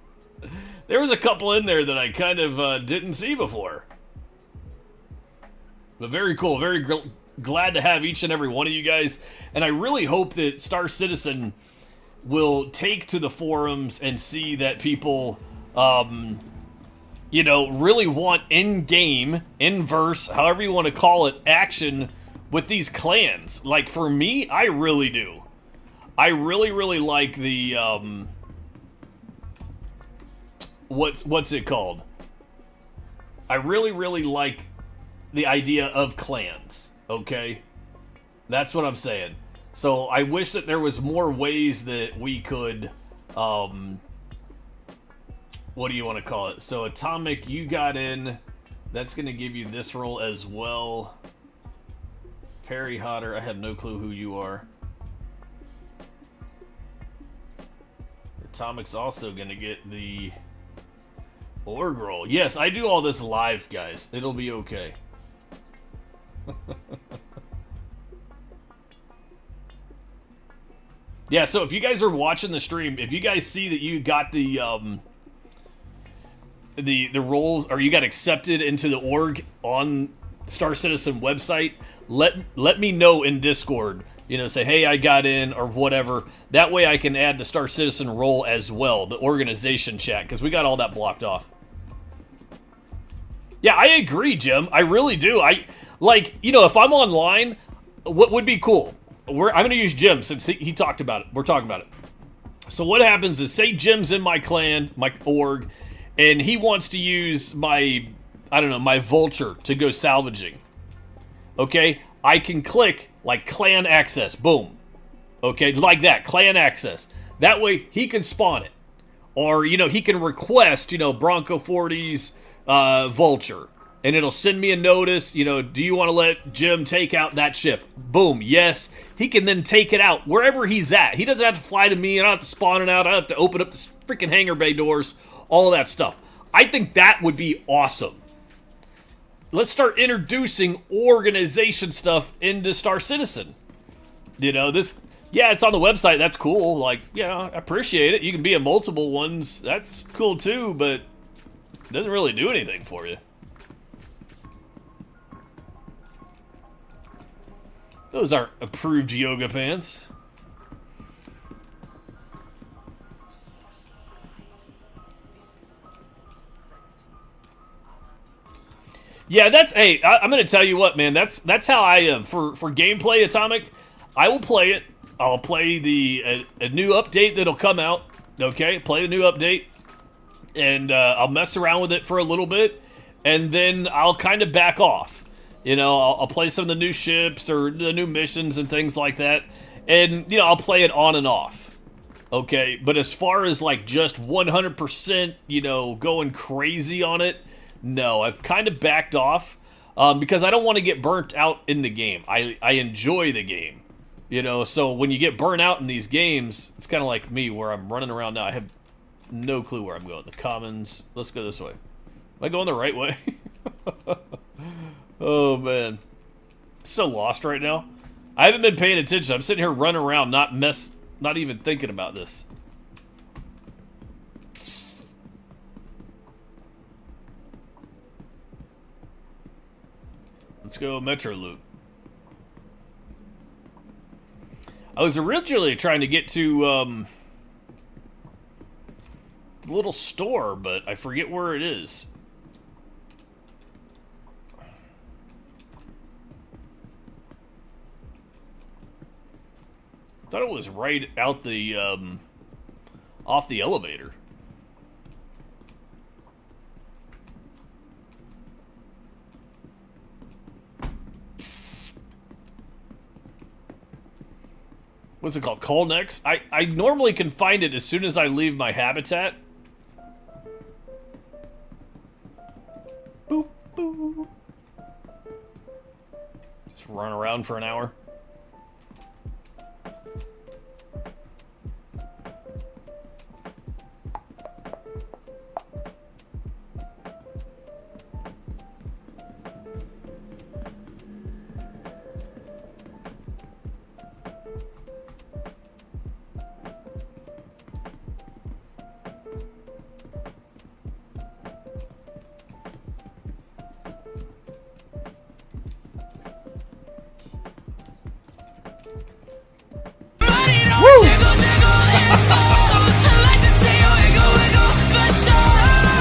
S1: There was a couple in there that I kind of didn't see before. But very cool. Very glad to have each and every one of you guys. And I really hope that Star Citizen will take to the forums and see that people, you know, really want in-game, in-verse, however you want to call it, action with these clans. Like, for me, I really do. I really like the, what's it called? I really like the idea of clans, okay? That's what I'm saying. So I wish that there was more ways that we could, what do you want to call it? So Atomic, you got in. That's going to give you this role as well. Perry Hodder, I have no clue who you are. Atomic's also going to get the org role. Yes, I do all this live, guys. It'll be okay. Yeah, so if you guys are watching the stream, if you guys see that you got the roles, or you got accepted into the org on Star Citizen website, let me know in Discord. You know, say, hey, I got in, or whatever. That way I can add the Star Citizen role as well, the organization chat, because we got all that blocked off. Yeah, I agree, Jim. I really do. Like, you know, if I'm online, what would be cool? I'm going to use Jim since he talked about it. We're talking about it. So what happens is, say Jim's in my clan, my org, and he wants to use my, I don't know, my vulture to go salvaging. Okay? I can click, like, clan access. Boom. Okay? Like that. Clan access. That way, he can spawn it. Or, you know, he can request, you know, Bronco 40's vulture. And it'll send me a notice, you know, do you want to let Jim take out that ship? Boom, yes. He can then take it out wherever he's at. He doesn't have to fly to me, I don't have to spawn it out, I don't have to open up the freaking hangar bay doors, all of that stuff. I think that would be awesome. Let's start introducing organization stuff into Star Citizen. You know, this, yeah, it's on the website, that's cool. Like, yeah, I appreciate it. You can be in multiple ones, that's cool too, but it doesn't really do anything for you. Those aren't approved yoga pants. Yeah, that's, hey, I'm gonna tell you what, man. That's how I am for gameplay. Atomic, I will play it. I'll play the a new update that'll come out. Okay, play the new update. and I'll mess around with it for a little bit, and then I'll kind of back off. You know, I'll play some of the new ships or the new missions and things like that, and you know, I'll play it on and off. Okay, but as far as like just 100%, you know, going crazy on it, no, I've kind of backed off because I don't want to get burnt out in the game. I enjoy the game, you know, so when you get burnt out in these games, it's kind of like me where I'm running around now. I have no clue where I'm going. The commons, let's go this way. Am I going the right way? Oh, man. So lost right now. I haven't been paying attention. I'm sitting here running around, not even thinking about this. Let's go Metro Loop. I was originally trying to get to the little store, but I forget where it is. I thought it was right out the off the elevator. What's it called? Colnex? I normally can find it as soon as I leave my habitat. Boop, boop. Just run around for an hour.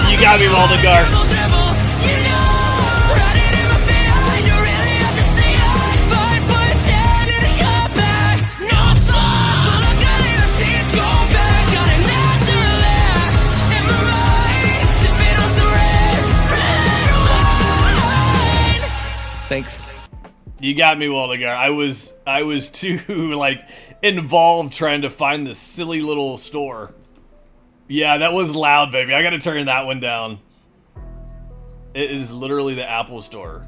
S1: You got me, Waldegar.
S2: Thanks.
S1: You got me, Waldegar. I was too like involved trying to find this silly little store. Yeah, that was loud, baby. I gotta turn that one down. It is literally the Apple Store.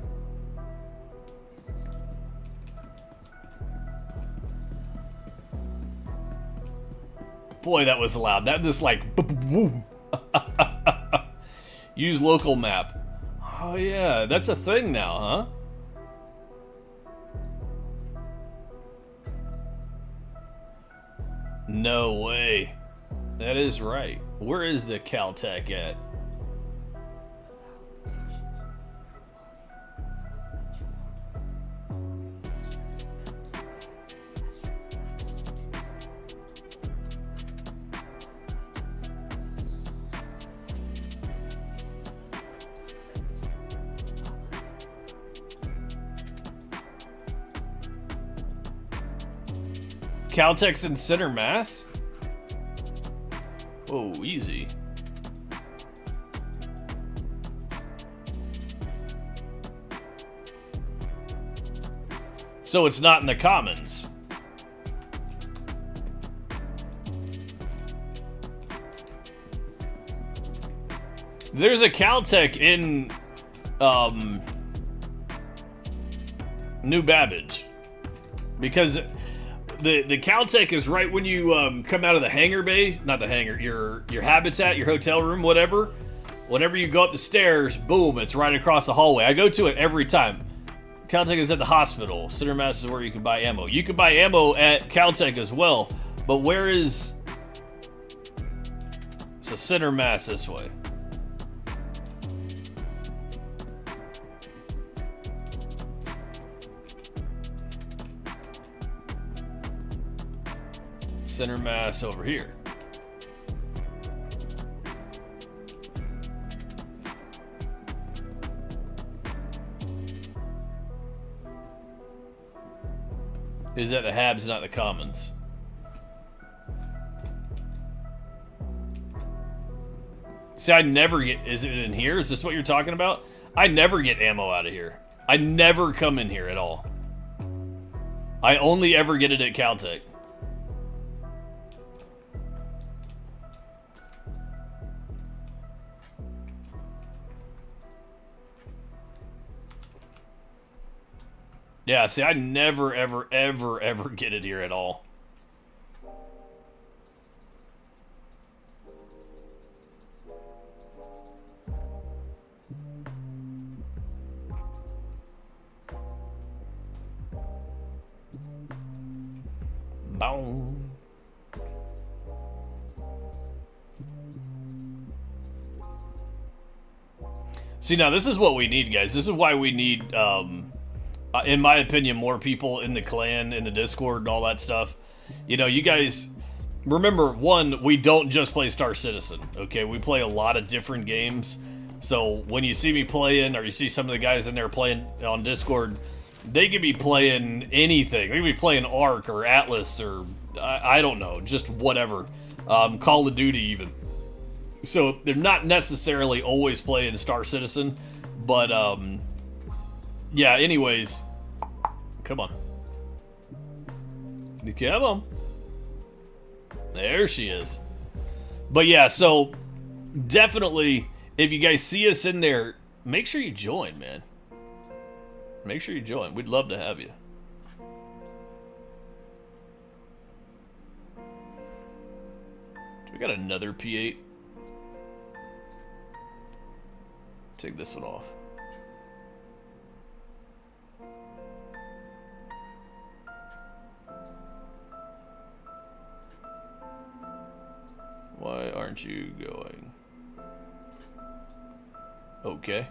S1: Boy, that was loud. That just like boom. Use local map. Oh yeah, that's a thing now, huh? No way. That is right. Where is the Caltech at? Caltech's in Center Mass? Whoa, easy. So it's not in the Commons. There's a Caltech in New Babbage. Because the Caltech is right when you come out of the hangar bay, not the hangar, your habitat, your hotel room, whatever. Whenever you go up the stairs, boom, it's right across the hallway. I go to it every time. Caltech is at the hospital. Center Mass is where you can buy ammo. You can buy ammo at Caltech as well, but where is... So Center Mass this way. Center Mass over here. Is that the Habs, not the Commons? See, I never get... Is it in here? Is this what you're talking about? I never get ammo out of here. I never come in here at all. I only ever get it at Caltech. Yeah, see, I never, ever, ever, ever get it here at all. Boom. See, now this is what we need, guys. This is why we need, in my opinion, more people in the clan, in the Discord, and all that stuff. You know, you guys, remember, one, we don't just play Star Citizen, okay? We play a lot of different games. So when you see me playing, or you see some of the guys in there playing on Discord, they could be playing anything. They could be playing Ark or Atlas or, I don't know, just whatever. Call of Duty, even. So they're not necessarily always playing Star Citizen, but, yeah, anyways. Come on. Come on. There she is. But yeah, so definitely, if you guys see us in there, make sure you join, man. Make sure you join. We'd love to have you. We got another P8. Take this one off. Why aren't you going? Okay.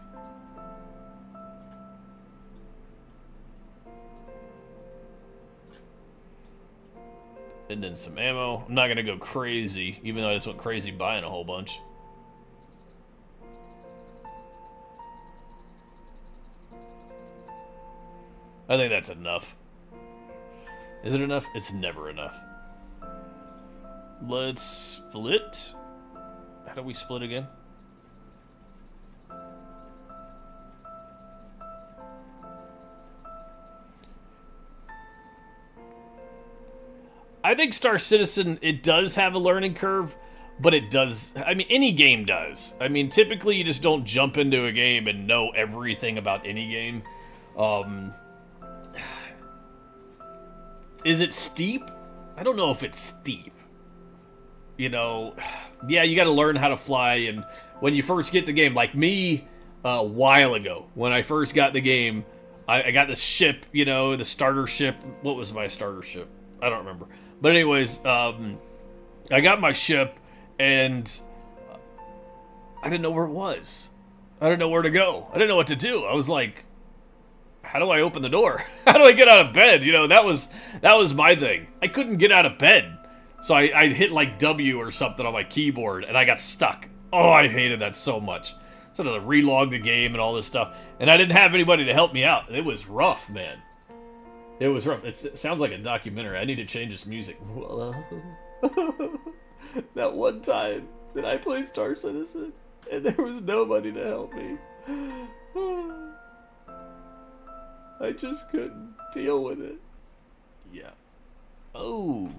S1: And then some ammo. I'm not gonna go crazy, even though I just went crazy buying a whole bunch. I think that's enough. Is it enough? It's never enough. Let's split. How do we split again? I think Star Citizen, it does have a learning curve, but it does, I mean, any game does. I mean, typically you just don't jump into a game and know everything about any game. Is it steep? I don't know if it's steep. You know, yeah, you got to learn how to fly, and when you first get the game, like me, a while ago, when I first got the game, I got this ship, you know, the starter ship. What was my starter ship? I don't remember. But anyways, I got my ship, and I didn't know where it was. I didn't know where to go. I didn't know what to do. I was like, how do I open the door? How do I get out of bed? You know, that was my thing. I couldn't get out of bed. So I hit like W or something on my keyboard, and I got stuck. Oh, I hated that so much. So I had to relog the game and all this stuff. And I didn't have anybody to help me out. It was rough, man. It was rough. It sounds like a documentary. I need to change this music. That one time that I played Star Citizen, and there was nobody to help me. I just couldn't deal with it. Yeah. Oh.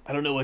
S1: I don't know what